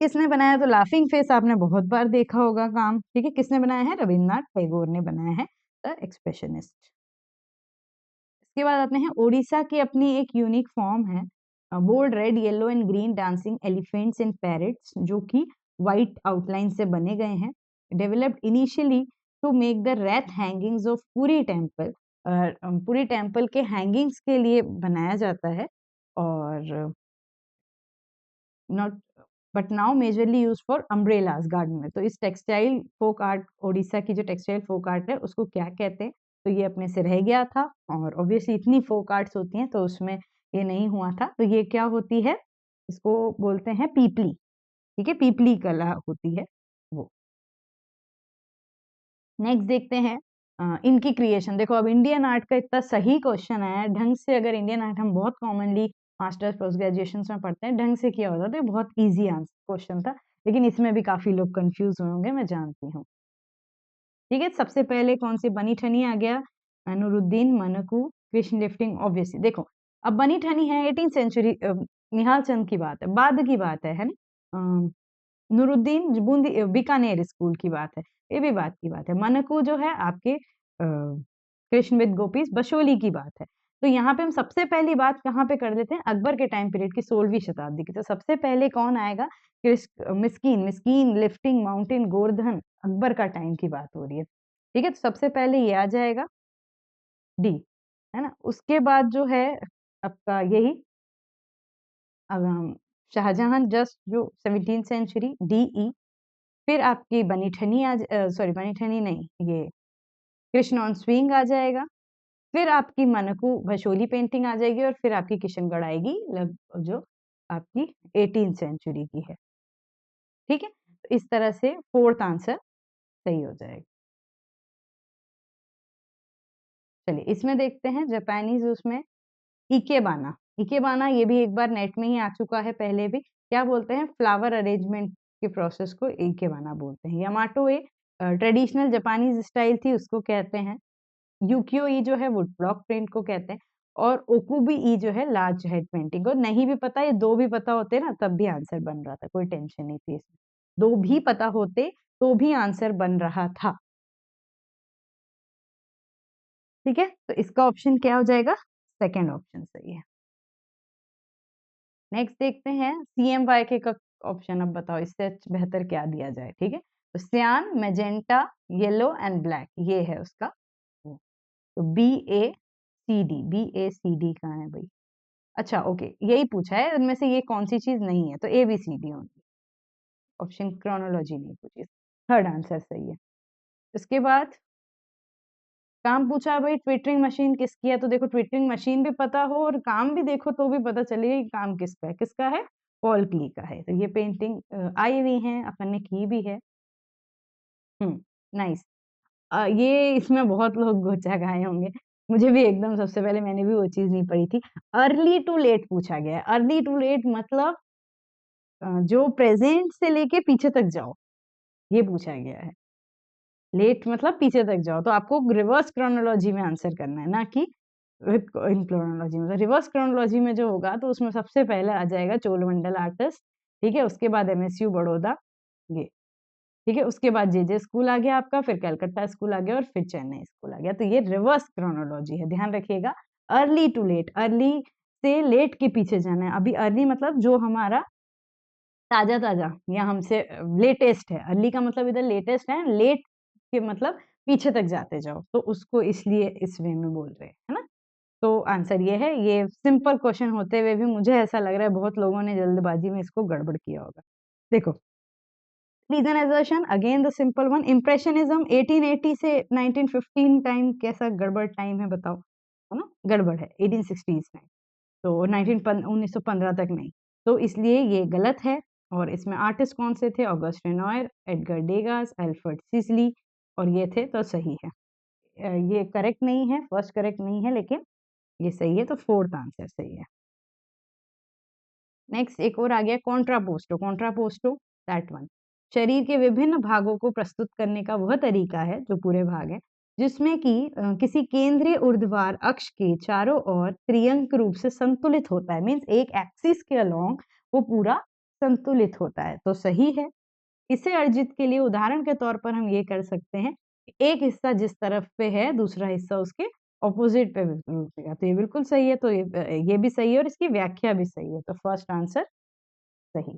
किसने बनाया? तो लाफिंग फेस आपने बहुत बार देखा होगा काम, ठीक है? किसने बनाया है? रविन्द्रनाथ टैगोर ने बनाया है, द एक्सप्रेशनिस्ट। इसके बाद आते हैं ओडिशा की अपनी एक यूनिक फॉर्म है, bold red yellow and green dancing elephants and parrots, जो कि व्हाइट आउटलाइन से बने गए हैं। Developed initially to make the rath hangings of Puri temple, Puri temple के हैंगिंग्स के लिए बनाया जाता है, और not, but now majorly use for umbrellas garden में। तो इस टेक्सटाइल फोक आर्ट, ओडिशा की जो टेक्सटाइल फोक आर्ट है, उसको क्या कहते हैं? तो ये अपने से रह गया था, और ऑब्वियसली इतनी फोक आर्ट्स होती हैं, तो उसमें ये नहीं हुआ था। तो ये क्या होती है? इसको बोलते हैं पीपली, ठीक है? पीपली कला होती है वो। नेक्स्ट देखते हैं, इनकी क्रिएशन। देखो, अब इंडियन आर्ट का इतना सही क्वेश्चन आया है, ढंग से अगर इंडियन आर्ट हम बहुत कॉमनली मास्टर्स पोस्ट ग्रेजुएशन में पढ़ते हैं, ढंग से किया होता तो ये बहुत इजी आंसर क्वेश्चन था, लेकिन इसमें भी काफी लोग कंफ्यूज हुए होंगे, मैं जानती हूँ, ठीक है? सबसे पहले कौन सी बनी ठनी आ गया? Nooruddin मनकू, Krishna lifting, obviously. देखो, अब बनी ठनी है 18th सेंचुरी, निहाल चंद की बात है, बाद की बात है ना? नूरुद्दीन बूंदी बीकानेर स्कूल की बात है, ये भी बात की बात है। मनकू जो है आपके कृष्ण विद गोपीज बशोली की बात है। तो यहाँ पे हम सबसे पहली बात कहाँ पे कर देते हैं? अकबर के टाइम पीरियड की 16वीं शताब्दी की। तो सबसे पहले कौन आएगा? मिस्कीन, मिस्कीन लिफ्टिंग माउंटेन गोवर्धन, अकबर का टाइम की बात हो रही है, ठीक है? तो सबसे पहले ये आ जाएगा, डी, है ना? उसके बाद जो है आपका यही शाहजहां, जस्ट जो 17th सेंचुरी, DE। फिर आपकी बनी ठनी सॉरी, बनी ठनी नहीं, ये कृष्ण ऑन स्विंग आ जाएगा। फिर आपकी मनकू भशोली पेंटिंग आ जाएगी, और फिर आपकी किशनगढ़ आएगी, जो आपकी 18th सेंचुरी की है, ठीक है? तो इस तरह से फोर्थ आंसर सही हो जाएगा। चलिए, इसमें देखते हैं जापानीज, उसमें इकेबाना। इकेबाना ये भी एक बार नेट में ही आ चुका है पहले भी। क्या बोलते हैं? फ्लावर अरेंजमेंट के प्रोसेस को इकेबाना बोलते हैं। यामाटो एक ट्रेडिशनल जापानीज स्टाइल थी, उसको कहते हैं। यूकियो ई जो है वुड ब्लॉक प्रिंट को कहते हैं, और ओकुबी ई जो है लार्ज हेड पेंटिंग को। नहीं भी पता, ये दो भी पता होते ना तब भी आंसर बन रहा था, कोई टेंशन नहीं थी इसमें। दो भी पता होते तो भी आंसर बन रहा था, ठीक है? तो इसका ऑप्शन क्या हो जाएगा? सेकेंड ऑप्शन सही है। नेक्स्ट देखते हैं CMYK का ऑप्शन। अब बताओ इससे बेहतर क्या दिया जाए, ठीक है? तो सियान, मैजेंटा, येलो एंड ब्लैक, ये है उसका। तो BACD कहाँ है भाई? अच्छा, ओके, यही पूछा है, उनमें से ये कौन सी चीज नहीं है? तो ABCD होंगी, ऑप्शन क्रोनोलॉजी नहीं पूछी। थर्ड आंसर सही है। इसके बाद काम पूछा है भाई, ट्विटरिंग मशीन किसकी है? तो देखो, ट्विटरिंग मशीन भी पता हो और काम भी देखो तो भी पता चलेगा कि काम किसका है। किसका है? पॉल क्ली का है। तो ये पेंटिंग आई हुई है, अपन ने की भी है, नाइस। ये इसमें बहुत लोग गोचा खाए होंगे। मुझे भी एकदम सबसे पहले मैंने भी वो चीज़ नहीं पढ़ी थी। अर्ली टू लेट पूछा गया है। अर्ली टू लेट मतलब जो प्रेज़ेंट से लेके पीछे तक जाओ, ये पूछा गया है। लेट मतलब पीछे तक जाओ, तो आपको रिवर्स क्रोनोलॉजी में आंसर करना है, ना कि विद इन क्रोनोलॉजी में। रिवर्स क्रोनोलॉजी में जो होगा तो उसमें सबसे पहले आ जाएगा चोलमंडल आर्टिस्ट, ठीक है? उसके बाद एमएसयू बड़ौदा, ये, ठीक है? उसके बाद जेजे स्कूल आ गया आपका, फिर कलकत्ता स्कूल आ गया और फिर चेन्नई स्कूल आ गया। तो ये रिवर्स क्रोनोलॉजी है, ध्यान रखिएगा। अर्ली टू लेट, अर्ली से लेट के पीछे जाना है। अभी अर्ली मतलब जो हमारा ताज़ा-ताज़ा या हमसे लेटेस्ट है। अर्ली का मतलब इधर लेटेस्ट है, लेट के मतलब पीछे तक जाते जाओ, तो उसको इसलिए इस वे में बोल रहे हैं, है ना? तो आंसर ये है। ये सिंपल क्वेश्चन होते हुए भी मुझे ऐसा लग रहा है बहुत लोगों ने जल्दबाजी में इसको गड़बड़ किया होगा। देखो, reason assertion again the simple one. Impressionism 1880 से 1915 टाइम कैसा गड़बड़ टाइम है बताओ? है ना? गड़बड़ है, 1860s में। तो 1915 तक नहीं। तो इसलिए ये गलत है। और इसमें आर्टिस्ट कौन से थे? Auguste Renoir, Edgar Degas, Alfred Sisley, और ये थे, तो सही है। ये करेक्ट नहीं है, फर्स्ट करेक्ट नहीं है, लेकिन ये सही है, तो फोर्थ आंसर सही है। नेक्स्ट एक और आ गया कॉन्ट्रापोस्टो। कॉन्ट्रापोस्टो दैट वन। शरीर के विभिन्न भागों को प्रस्तुत करने का वह तरीका है, जो पूरे भाग है, जिसमें कि किसी केंद्रीय ऊर्ध्वाधर अक्ष के चारों ओर त्रियंक रूप से संतुलित होता है। मीन्स एक एक्सिस के अलोंग वो पूरा संतुलित होता है, तो सही है। इसे अर्जित के लिए उदाहरण के तौर पर हम ये कर सकते हैं, एक हिस्सा जिस तरफ पे है, दूसरा हिस्सा उसके ऑपोजिट पे रुकेगा, तो ये बिल्कुल सही है। तो ये भी सही है और इसकी व्याख्या भी सही है, तो फर्स्ट आंसर सही।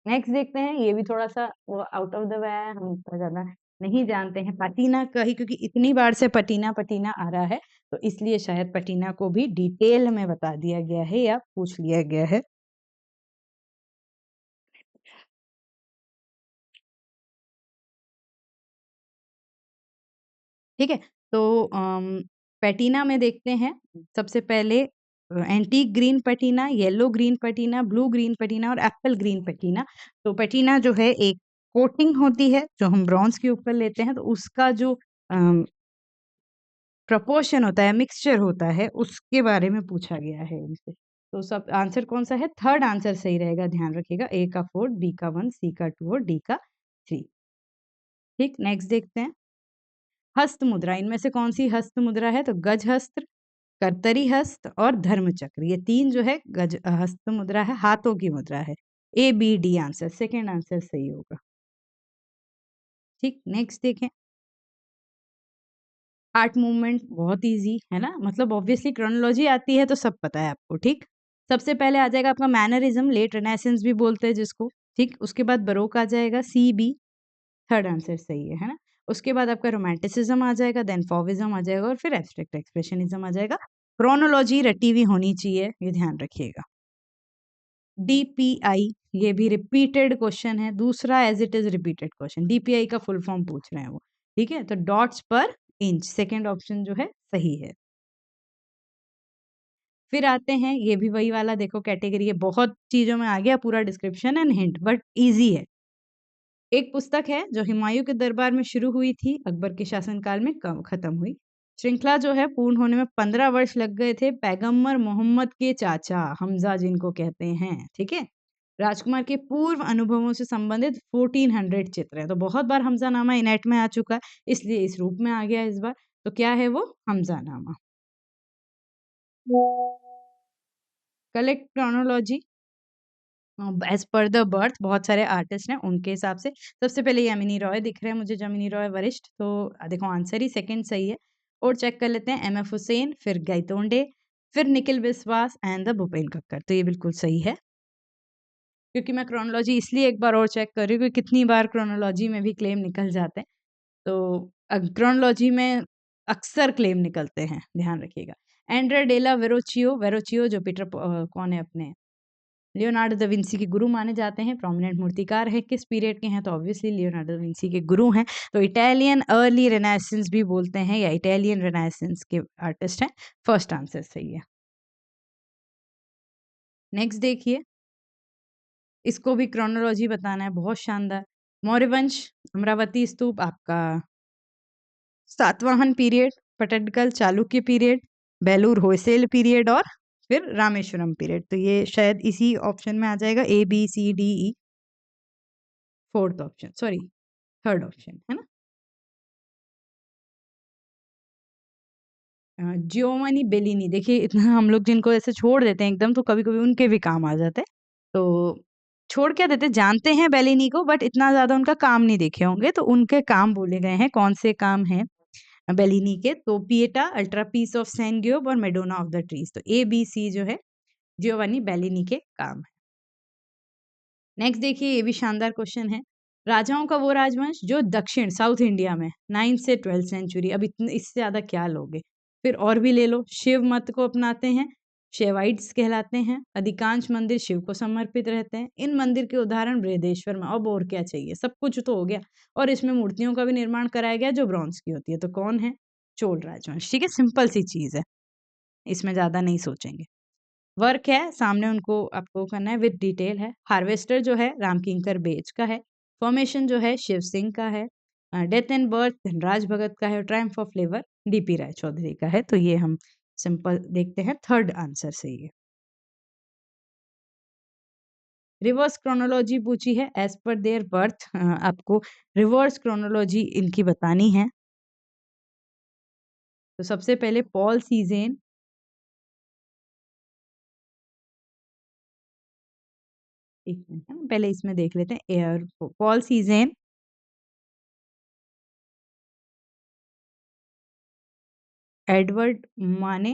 नेक्स्ट देखते हैं, ये भी थोड़ा-सा वो आउट ऑफ द वे है, हम इतना ज़्यादा नहीं जानते हैं पटीना का ही, क्योंकि इतनी बार से पटीना, पटीना आ रहा है, तो इसलिए शायद पटीना को भी डिटेल में बता दिया गया है या पूछ लिया गया है। ठीक है? तो पैटीना में देखते हैं, सबसे पहले antique green patina, yellow green patina, blue green patina और एप्पल ग्रीन पैटीना। तो पैटीना जो है एक कोटिंग होती है, जो हम ब्रॉन्ज़ के ऊपर लेते हैं, तो उसका जो अम, प्रोपोर्शन होता है, मिक्सचर होता है, उसके बारे में पूछा गया है इनसे। तो सब आंसर कौन-सा है? थर्ड आंसर सही रहेगा, ध्यान रखिएगा। ए का 4, बी का 1, सी का 2 और डी का 3। ठीक, नेक्स्ट देखते हैं। हस्त मुद्रा, इनमें से कौन-सी हस्त मुद्रा है? तो गज हस्त, कर्तरी हस्त और धर्म चक्र, ये 3 जो है हस्त मुद्रा है, हाथों की मुद्रा है। A, B, D answer, second answer सही होगा। ठीक, नेक्स्ट देखें। आर्ट मूवमेंट बहुत ईज़ी है ना? मतलब ऑब्वियसली क्रोनोलॉजी आती है तो सब पता है आपको, ठीक? सबसे पहले आ जाएगा आपका मैनरिज़्म, लेट रेनेसांस भी बोलते हैं जिसको, ठीक? उसके बाद बारोक आ जाएगा, सी, बी, थर्ड आंसर सही है ना? उसके बाद आपका रोमांटिसिज़्म आ जाएगा, देन फॉविज़्म आ जाएगा और फिर एब्स्ट्रैक्ट एक्सप्रेशनिज़्म आ जाएगा। क्रोनोलॉजी रटी हुई होनी चाहिए, ये ध्यान रखिएगा। डीपीआई, ये भी रिपीटेड क्वेश्चन है, दूसरा as it is repeated question. DPI का फुल फॉर्म पूछ रहे हैं वो, ठीक है? तो डॉट्स पर इंच, सेकंड ऑप्शन जो है सही है। फिर आते हैं, ये भी वही वाला देखो कैटेगरी है, बहुत चीज़ों में आ गया पूरा description and hint, but easy है। एक पुस्तक है जो हुमायूँ के दरबार में शुरू हुई थी, अकबर के शासनकाल में कब खत्म हुई। श्रृंखला जो है पूर्ण होने में 15 वर्ष लग गए थे, पैगंबर मोहम्मद के चाचा हमज़ा जिनको कहते हैं, ठीक है? राजकुमार के पूर्व अनुभवों से संबंधित 1400 चित्र हैं, तो बहुत बार हमज़ानामा इनेट में आ चुका है, इसलिए इस रूप में आ गया इस बार। तो क्या है वो? Hamzanama. Collect chronology as per the birth, बहुत सारे आर्टिस्ट हैं, उनके हिसाब से। सबसे पहले यामिनी रॉय दिख रहे हैं मुझे, जमिनी रॉय वरिष्ठ, तो देखो आंसर ही सेकंड सही है। और चेक कर लेते हैं, एमएफ हुसैन, फिर गायतोंडे, फिर निखिल विश्वास एंड द भूपेन कक्कर, तो ये बिल्कुल सही है। क्योंकि मैं क्रोनोलॉजी इसलिए एक बार और चेक कर रही हूँ, क्योंकि कितनी बार क्रोनोलॉजी में भी क्लेम निकल जाते हैं। तो क्रोनोलॉजी में अक्सर क्लेम निकलते हैं, ध्यान रखिएगा। एंड्रे डेला वेरोचियो, वेरोचियो जो कौन है अपने लियोनार्डो दा विंसी के गुरु माने जाते हैं, प्रोमिनेंट मूर्तिकार हैं, किस पीरियड के हैं? तो ऑब्वियसली लियोनार्डो दा विंसी के गुरु हैं, तो इटालियन अर्ली रेनेसांस भी बोलते हैं या इटालियन रेनेसांस के आर्टिस्ट हैं, फर्स्ट आंसर सही है। नेक्स्ट देखिए, इसको भी क्रोनोलॉजी बताना है, बहुत शानदार। मौर्य वंश, अमरावती स्तूप आपका Satavahana period, Pattadakal Chalukya period, Belur Hoysala period और फिर रामेश्वरम पीरियड। तो ये शायद इसी ऑप्शन में आ जाएगा, A B C D E, fourth option, sorry third option है ना। जियोवानी बेलिनी, देखिए इतना हम लोग जिनको ऐसे छोड़ देते हैं एकदम, तो कभी कभी उनके भी काम आ जाते हैं। तो छोड़ क्या देते, जानते हैं बेलिनी को बट इतना ज्यादा उनका काम नहीं देखे होंगे, तो उनके काम बोले गए हैं। कौन से काम हैं बेलिनी के? तो Pieta, altarpiece of San Giobbe और मेडोना ऑफ द ट्रीज। तो ए बी सी जो है जियोवानी बेलिनी के काम है। नेक्स्ट देखिए, ये भी शानदार क्वेश्चन है। राजाओं का वो राजवंश जो दक्षिण साउथ इंडिया में 9th से 12th सेंचुरी, अब इतने इससे ज्यादा क्या लोगे, फिर और भी ले लो। शिव मत को अपनाते हैं, शेवाइट्स कहलाते हैं। अधिकांश मंदिर शिव को समर्पित रहते हैं। इन मंदिर के उदाहरण बृहदेश्वर में। अब और क्या चाहिए, सब कुछ तो हो गया। और इसमें मूर्तियों का भी निर्माण कराया गया जो ब्रॉन्ज की होती है। तो कौन है? चोल राजवंश। ठीक है, सिंपल सी चीज है, इसमें ज्यादा नहीं सोचेंगे। वर्क है सामने, उनको आपको करना है, विद डिटेल है। हार्वेस्टर जो है रामकिंकर बेच का है। फॉर्मेशन जो है शिव सिंह का है। डेथ एंड बर्थ धनराज भगत का है। और ट्रायम्फ ऑफ लेबर डीपी राय चौधरी का है। तो ये हम सिंपल देखते हैं, थर्ड आंसर सही है। रिवर्स क्रोनोलॉजी पूछी है, एज पर देयर बर्थ। आपको रिवर्स क्रोनोलॉजी इनकी बतानी है। तो सबसे पहले पॉल सीजेन, एक मिनट हम पहले इसमें देख लेते हैं। एयर पॉल सीजेन, एडवर्ड माने,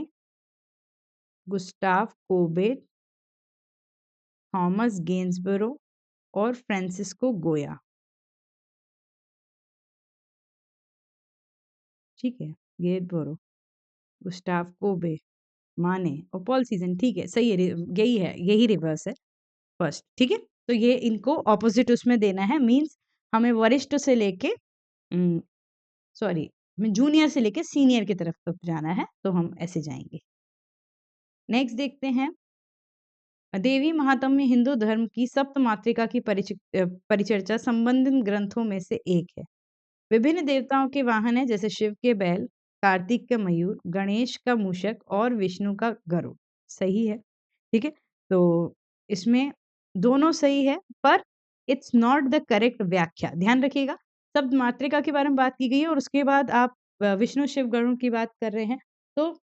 गुस्टाव कोबेट, थॉमस गेन्सबरो और फ्रांसिस्को गोया। ठीक है, गेन्सबरो, गुस्टाव कोबे, माने और पॉल सीजन। ठीक है, सही है, यही है, यही रिवर्स है फर्स्ट। ठीक है, तो ये इनको ऑपोजिट उसमें देना है, मींस हमें वरिष्ठ से लेके सॉरी हमें जूनियर से लेके सीनियर की तरफ तक जाना है, तो हम ऐसे जाएंगे। नेक्स्ट देखते हैं, देवी महात्म्य हिंदू धर्म की सप्त मातृका की परिचर्चा संबंधित ग्रंथों में से एक है। विभिन्न देवताओं के वाहन है, जैसे शिव के बैल, कार्तिक का मयूर, गणेश का मूषक और विष्णु का गरुड़। सही है। ठीक है, तो इसमें दोनों सही है, पर इट्स नॉट द करेक्ट व्याख्या। ध्यान रखिएगा, शब्द मातृका के बारे में बात की गई है और उसके बाद आप विष्णु शिव गरुड़ की बात कर रहे हैं, तो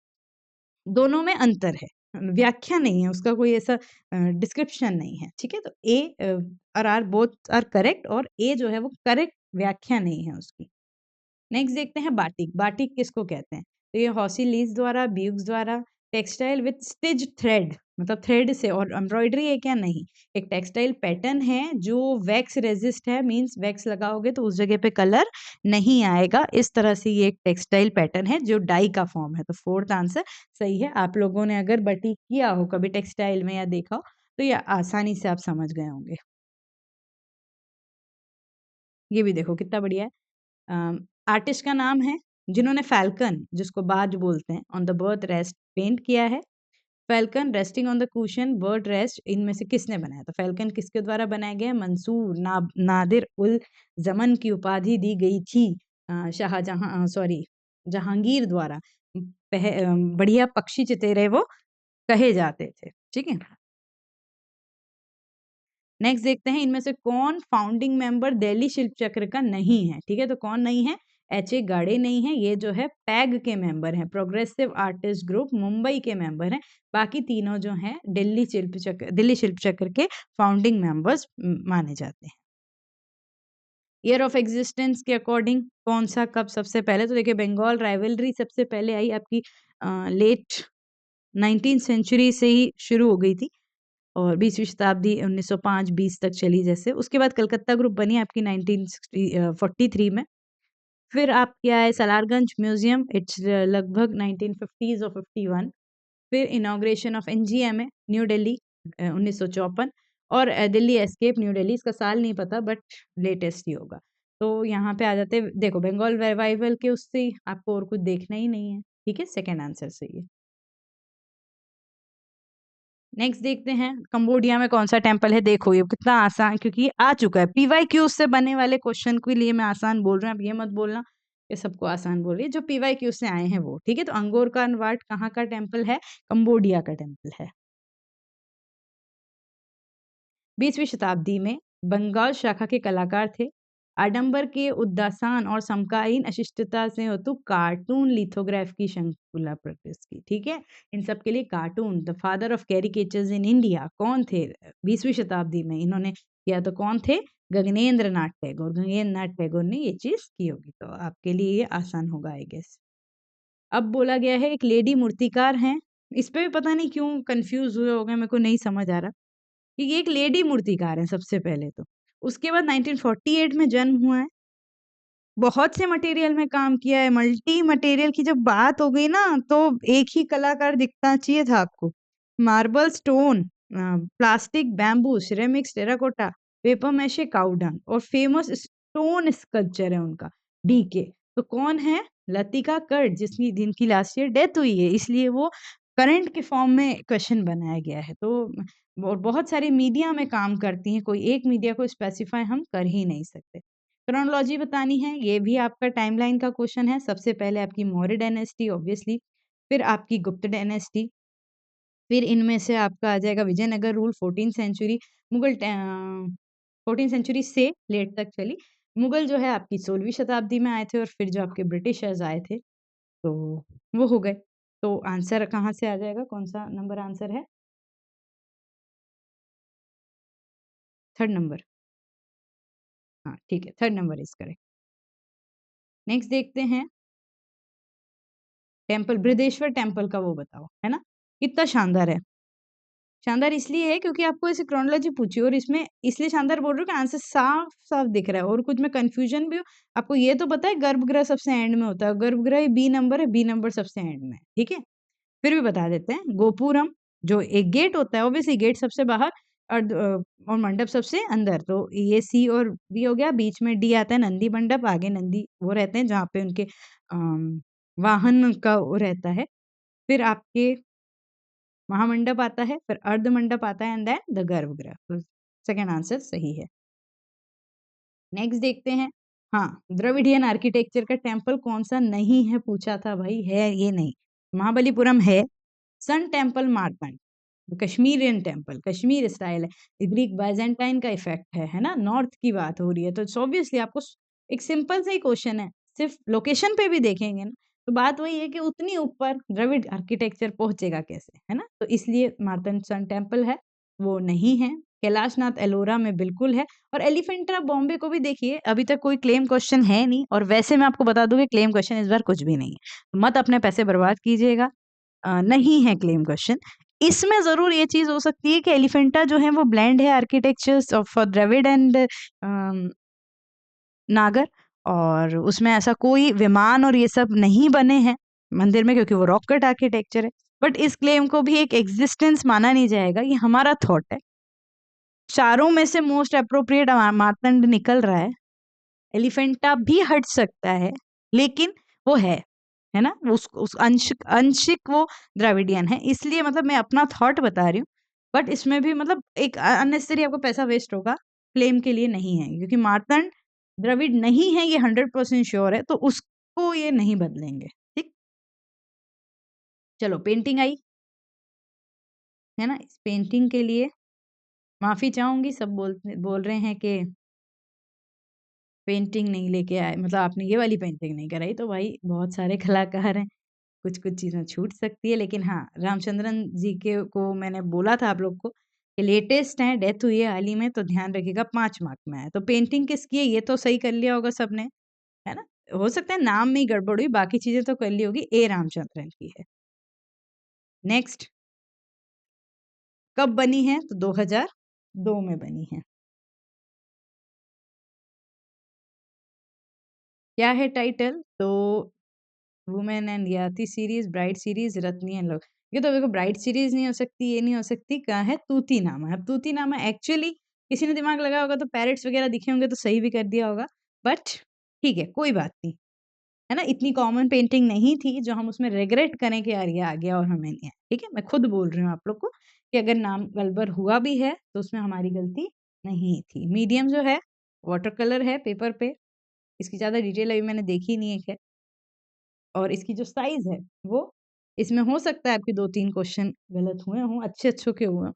दोनों में अंतर है, व्याख्या नहीं है, उसका कोई ऐसा डिस्क्रिप्शन नहीं है। ठीक है, तो ए और आर बोथ आर करेक्ट, और ए जो है वो करेक्ट व्याख्या नहीं है उसकी। नेक्स्ट देखते हैं बाटिक। बाटिक किसको कहते हैं? तो ये हॉसी लीज द्वारा, ब्यूक्स द्वारा, टेक्सटाइल विथ स्टिच थ्रेड, मतलब थ्रेड से, और एम्ब्रॉयडरी है क्या? नहीं, एक टेक्सटाइल पैटर्न है जो वैक्स रेजिस्ट है, मींस वैक्स लगाओगे तो उस जगह पे कलर नहीं आएगा। इस तरह से ये एक टेक्सटाइल पैटर्न है जो डाई का फॉर्म है। तो फोर्थ आंसर सही है। आप लोगों ने अगर बटिक किया हो कभी टेक्सटाइल में या देखा हो, तो ये आसानी से आप समझ गए होंगे। ये भी देखो कितना बढ़िया है। आर्टिस्ट का नाम है जिन्होंने फैल्कन, जिसको बाज बोलते हैं, on the bird rest paint किया है। Falcon, resting on the cushion, bird rest, इनमें से किसने बनाया? तो फैल्कन किसके द्वारा बनाया गया? मंसूर नादिर उल जमन की उपाधि दी गई थी शाहजहां, सॉरी जहांगीर द्वारा। बढ़िया पक्षी चितेरे वो कहे जाते थे। ठीक है, नेक्स्ट देखते हैं, इनमें से कौन फाउंडिंग मेंबर दिल्ली शिल्प चक्र का नहीं है? ठीक है, तो कौन नहीं है? एच.ए. गाड़े नहीं है, ये जो है पैग के मेंबर हैं, प्रोग्रेसिव आर्टिस्ट ग्रुप मुंबई के मेंबर हैं। बाकी तीनों जो हैं दिल्ली शिल्प चक्र के फाउंडिंग मेंबर्स माने जाते हैं। ईयर ऑफ एग्जिस्टेंस के अकॉर्डिंग कौन सा, कब सबसे पहले? तो देखिए, बंगाल राइवलरी सबसे पहले आई आपकी लेट 19th सेंचुरी से ही शुरू हो गई थी, और 20वीं शताब्दी 1905-20 तक चली जैसे। उसके बाद कलकत्ता ग्रुप बनी आपकी 1943 में। फिर आपकी आए सलारगंज म्यूजियम, इट्स लगभग 1950s और 51। फिर inauguration of NGMA new Delhi 1954, और दिल्ली एस्केप न्यू दिल्ली, इसका साल नहीं पता बट लेटेस्ट ही होगा। तो यहाँ पे आ जाते हैं, देखो बंगाल रिवाइवल के उससे ही आपको और कुछ देखना ही नहीं है। ठीक है, सेकेंड आंसर सही है। नेक्स्ट देखते हैं कंबोडिया में कौन सा टेम्पल है। देखो ये कितना आसान, क्योंकि ये आ चुका है पीवाईक्यू से बने वाले क्वेश्चन के लिए मैं आसान बोल रहा हूँ। अब ये मत बोलना ये सबको आसान बोल रही है, जो पीवाईक्यू से आए हैं वो। ठीक है, तो अंगोर का वाट कहाँ का टेम्पल है? कंबोडिया का टेम्पल है। 20वीं शताब्दी में बंगाल शाखा के कलाकार थे। आडंबर के उद्दासान और समकालीन अशिष्टता से हेतु कार्टून लिथोग्राफ की शंकुला प्रैक्टिस की। ठीक है, इन सब के लिए cartoon, the father of caricatures in India कौन थे 20वीं शताब्दी में इन्होंने किया? तो कौन थे? गगनेंद्र नाथ टैगोर। गगनेंद्र नाथ टैगोर ने ये चीज की होगी, तो आपके लिए ये आसान होगा आई गेस। अब बोला गया है एक लेडी मूर्तिकार हैं, इस पे भी पता नहीं क्यों कंफ्यूज हुए हो गए, मेरे को नहीं समझ आ रहा कि ये एक लेडी मूर्तिकार है सबसे पहले तो। उसके बाद 1948 में जन्म हुआ है। बहुत से मटेरियल में काम किया है। मल्टी मटेरियल की जब बात हो गई ना, तो एक ही कलाकार दिखना चाहिए था आपको। Marble, stone, plastic, bamboo, ceramics, terracotta, paper mache, cow dung और फेमस स्टोन स्कल्पचर है उनका डीके। तो कौन है? लतिका कर्ट, जिसकी जिनकी लास्ट ईयर डेथ हुई है, इसलिए वो करंट के फॉर्म में क्वेश्चन बनाया गया है। तो और बहुत सारी मीडिया में काम करती हैं, कोई एक मीडिया को स्पेसिफाई हम कर ही नहीं सकते। क्रोनोलॉजी बतानी है, ये भी आपका टाइमलाइन का क्वेश्चन है। सबसे पहले आपकी मौर्य डायनेस्टी ऑब्वियसली, फिर आपकी गुप्त डायनेस्टी, फिर इनमें से आपका आ जाएगा Vijayanagara rule 14 century, Mughal 14 century से लेट तक चली। मुगल जो है आपकी 16वीं शताब्दी में आए थे, और फिर जो आपके ब्रिटिशर्स आए थे तो वो हो गए। तो आंसर कहाँ से आ जाएगा? कौन सा नंबर आंसर है? Third number. हाँ ठीक है, third number is correct. Next देखते हैं टेम्पल, बृहदेश्वर टेम्पल का वो बताओ, है ना? कितना शानदार है। शानदार इसलिए है क्योंकि आपको ऐसे क्रोनोलॉजी पूछी, और इसमें इसलिए शानदार बोल रही हूँ कि आंसर साफ साफ दिख रहा है, और कुछ में कंफ्यूजन भी हो। आपको ये तो पता है गर्भगृह सबसे एंड में होता है, गर्भगृह बी नंबर है, बी नंबर सबसे एंड में है। ठीक है, फिर भी बता देते हैं। गोपुरम जो एक गेट होता है, ऑब्वियसली गेट सबसे बाहर, और और मंडप सबसे अंदर, तो ये सी और बी हो गया। बीच में डी आता है नंदी मंडप, आगे नंदी वो रहते हैं जहाँ पे उनके वाहन का वो रहता है। फिर आपके महामंडप आता है, फिर अर्ध मंडप आता है, एंड देन द गर्भगृह। तो सेकंड आंसर सही है। नेक्स्ट देखते हैं। हाँ, द्रविडियन आर्किटेक्चर का टेम्पल कौन सा नहीं है पूछा था भाई, है ये नहीं। महाबलीपुरम है, sun temple Martand, Kashmirian temple, Kashmir style है, ग्रीक बाइजेंटाइन का इफेक्ट है ना, नॉर्थ की बात हो रही है, तो ऑब्वियसली आपको एक सिंपल सा ही क्वेश्चन है, सिर्फ लोकेशन पे भी देखेंगे ना, तो बात वही है कि उतनी ऊपर द्रविड़ आर्किटेक्चर पहुंचेगा कैसे, है ना? तो इसलिए मार्तंड सन टेम्पल है, वो नहीं है। कैलाशनाथ एलोरा में बिल्कुल है। और एलिफेंटा बॉम्बे को भी देखिए, अभी तक कोई क्लेम क्वेश्चन है नहीं, और वैसे मैं आपको बता दूं कि क्लेम क्वेश्चन इस बार कुछ भी नहीं है, तो मत अपने पैसे बर्बाद कीजिएगा। नहीं है क्लेम क्वेश्चन। इसमें ज़रूर ये चीज़ हो सकती है कि एलिफेंटा जो है वो ब्लेंड है आर्किटेक्चर्स ऑफ द्रविड एंड नागर, और उसमें ऐसा कोई विमान और ये सब नहीं बने हैं मंदिर में, क्योंकि वो रॉक कट आर्किटेक्चर है। बट इस क्लेम को भी एक एग्जिस्टेंस माना नहीं जाएगा, ये हमारा थॉट है। चारों में से मोस्ट अप्रोप्रिएट मार्तंड निकल रहा है। एलिफेंटा भी हट सकता है, लेकिन वो है ना? उस अंशिक वो द्रविडियन है, इसलिए मतलब मैं अपना थॉट बता रही हूँ। बट इसमें भी मतलब एक अननेसेसरी आपको पैसा वेस्ट होगा, क्लेम के लिए नहीं है, क्योंकि मार्तंड द्रविड़ नहीं है ये 100% श्योर है, तो उसको ये नहीं बदलेंगे। ठीक, चलो पेंटिंग आई, है ना? इस पेंटिंग के लिए माफी चाहूंगी, सब बोल रहे हैं कि पेंटिंग नहीं लेके आए, मतलब आपने ये वाली पेंटिंग नहीं कराई, तो भाई बहुत सारे कलाकार हैं, कुछ-कुछ चीज़ें छूट सकती है। लेकिन हाँ, रामचंद्रन जी के को मैंने बोला था आप लोग को कि लेटेस्ट हैं, डेथ हुई है हाल ही में, तो ध्यान रखिएगा 5 मार्क में है। तो पेंटिंग किसकी है ये तो सही कर लिया होगा सबने, है ना? हो सकता है नाम में ही गड़बड़ हुई, बाकी चीज़ें तो कर ली होगी। ए रामचंद्रन की है। नेक्स्ट, कब बनी है? तो 2002 में बनी है। क्या है टाइटल? तो वुमेन एंड याति series, bright series, Ratni and love. ये तो देखो ब्राइट सीरीज नहीं हो सकती, ये नहीं हो सकती, कहाँ है? तूतीनामा। अब तूतीनामा एक्चुअली किसी ने दिमाग लगाया होगा तो पैरेट्स वगैरह दिखे होंगे तो सही भी कर दिया होगा, बट ठीक है, कोई बात नहीं, है ना? इतनी कॉमन पेंटिंग नहीं थी जो हम उसमें रिग्रेट करें कि यार ये आ गया और हमें नहीं आया। ठीक है, मैं खुद बोल रही हूँ आप लोग को कि अगर नाम गड़बड़ हुआ भी है तो उसमें हमारी गलती नहीं थी। मीडियम जो है वाटर कलर है पेपर पे, इसकी ज़्यादा डिटेल अभी मैंने देखी नहीं है खैर। और इसकी जो साइज़ है वो इसमें हो सकता है आपके 2-3 क्वेश्चन गलत हुए हों, अच्छे-अच्छों के हुए हों,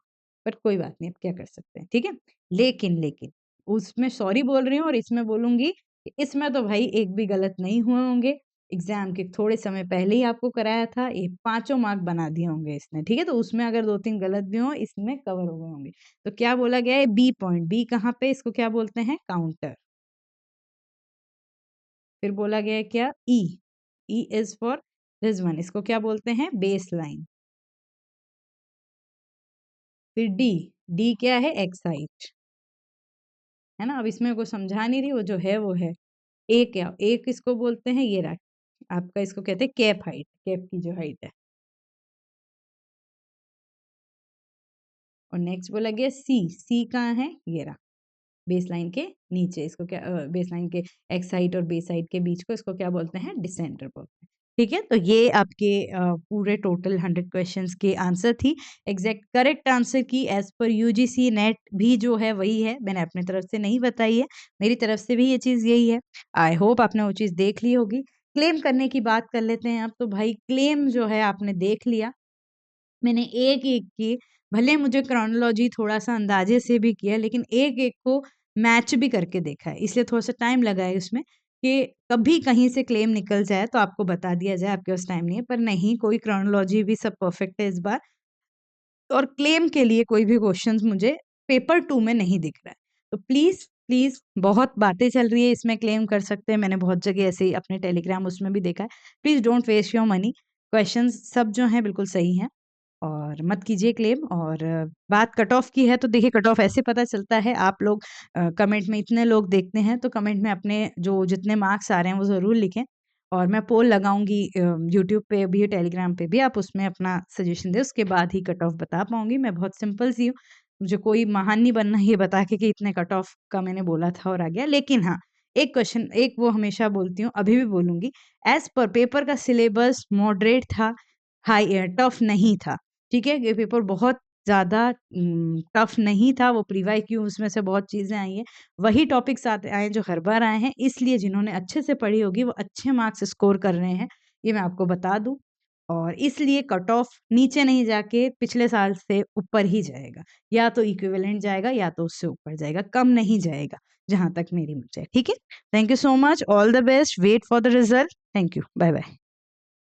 बट कोई बात नहीं, अब क्या कर सकते हैं, ठीक है? लेकिन उसमें सॉरी बोल रही हूँ और इसमें बोलूँगी कि इसमें तो भाई एक भी गलत नहीं हुए होंगे। एग्ज़ाम के थोड़े समय पहले ही आपको कराया था, ये पाँचों मार्क बना दिए होंगे इसने, ठीक है? तो उसमें अगर 2-3 गलत भी हों, इसमें कवर हो गए होंगे। तो क्या बोला गया है बी पॉइंट, बी कहाँ पे इसको क्या बोलते हैं काउंटर। फिर बोला गया है क्या ई, ई इज फॉर रिजवन, इसको क्या बोलते हैं बेस लाइन। फिर डी, डी क्या है एक्साइट, है ना। अब इसमें कोई समझा नहीं रही, वो जो है वो है। ए क्या, ए किसको बोलते हैं ये रहा आपका, इसको कहते हैं कैप हाइट, कैप की जो हाइट है। और नेक्स्ट बोला गया सी, सी कहाँ है ये रहा बेसलाइन के नीचे, इसको क्या बेसलाइन के एक्स हाइट और बेस हाइट के बीच को इसको क्या बोलते हैं डिसेंटर बोलते हैं। ठीक है, तो ये आपके पूरे टोटल 100 क्वेश्चंस के आंसर थी। एग्जैक्ट करेक्ट आंसर की एज पर यूजीसी नेट भी जो है वही है, मैंने अपनी तरफ से नहीं बताई है, मेरी तरफ से भी ये चीज़ यही है। आई होप आपने वो चीज़ देख ली होगी। क्लेम करने की बात कर लेते हैं अब, तो भाई क्लेम जो है आपने देख लिया, मैंने एक-एक की भले मुझे क्रोनोलॉजी थोड़ा-सा अंदाज़े से भी किया, लेकिन एक-एक को मैच भी करके देखा है, इसलिए थोड़ा-सा टाइम लगा है उसमें कि कभी कहीं से क्लेम निकल जाए तो आपको बता दिया जाए, आपके पास टाइम नहीं है। पर नहीं, कोई क्रोनोलॉजी भी सब परफेक्ट है इस बार। और क्लेम के लिए कोई भी क्वेश्चंस मुझे पेपर 2 में नहीं दिख रहा है। तो प्लीज़, प्लीज़ बहुत बातें चल रही है इसमें क्लेम कर सकते हैं, मैंने बहुत जगह ऐसे ही अपने टेलीग्राम उसमें भी देखा है। Please don't waste your money, questions सब जो हैं बिल्कुल सही हैं। और मत कीजिए क्लेम। और बात कट ऑफ की है तो देखिए कट ऑफ ऐसे पता चलता है, आप लोग कमेंट में इतने लोग देखते हैं तो कमेंट में अपने जो जितने मार्क्स आ रहे हैं वो ज़रूर लिखें। और मैं पोल लगाऊंगी यूट्यूब पे भी टेलीग्राम पे भी, आप उसमें अपना सजेशन दें, उसके बाद ही कट ऑफ बता पाऊंगी। मैं बहुत सिंपल सी हूँ, मुझे कोई महान नहीं बनना ये बता के कि इतने कट ऑफ का मैंने बोला था और आ गया। लेकिन हाँ, एक क्वेश्चन, एक वो हमेशा बोलती हूँ अभी भी बोलूंगी, एज पर पेपर का सिलेबस मॉडरेट था, हाई टफ नहीं था। ठीक है? ये पेपर बहुत ज़्यादा टफ नहीं था, वो प्री वाई क्यू उसमें से बहुत चीज़ें आई हैं। वही टॉपिक्स आते आए हैं जो हर बार आए हैं, इसलिए जिन्होंने अच्छे से पढ़ी होगी वो अच्छे मार्क्स स्कोर कर रहे हैं, ये मैं आपको बता दूँ। और इसलिए कट ऑफ नीचे नहीं जाके पिछले साल से ऊपर ही जाएगा, या तो इक्विवेलेंट जाएगा या तो उससे ऊपर जाएगा, कम नहीं जाएगा, जहाँ तक मेरी मुझे, ठीक है? Thank you so much, all the best, wait for the result, thank you, bye-bye.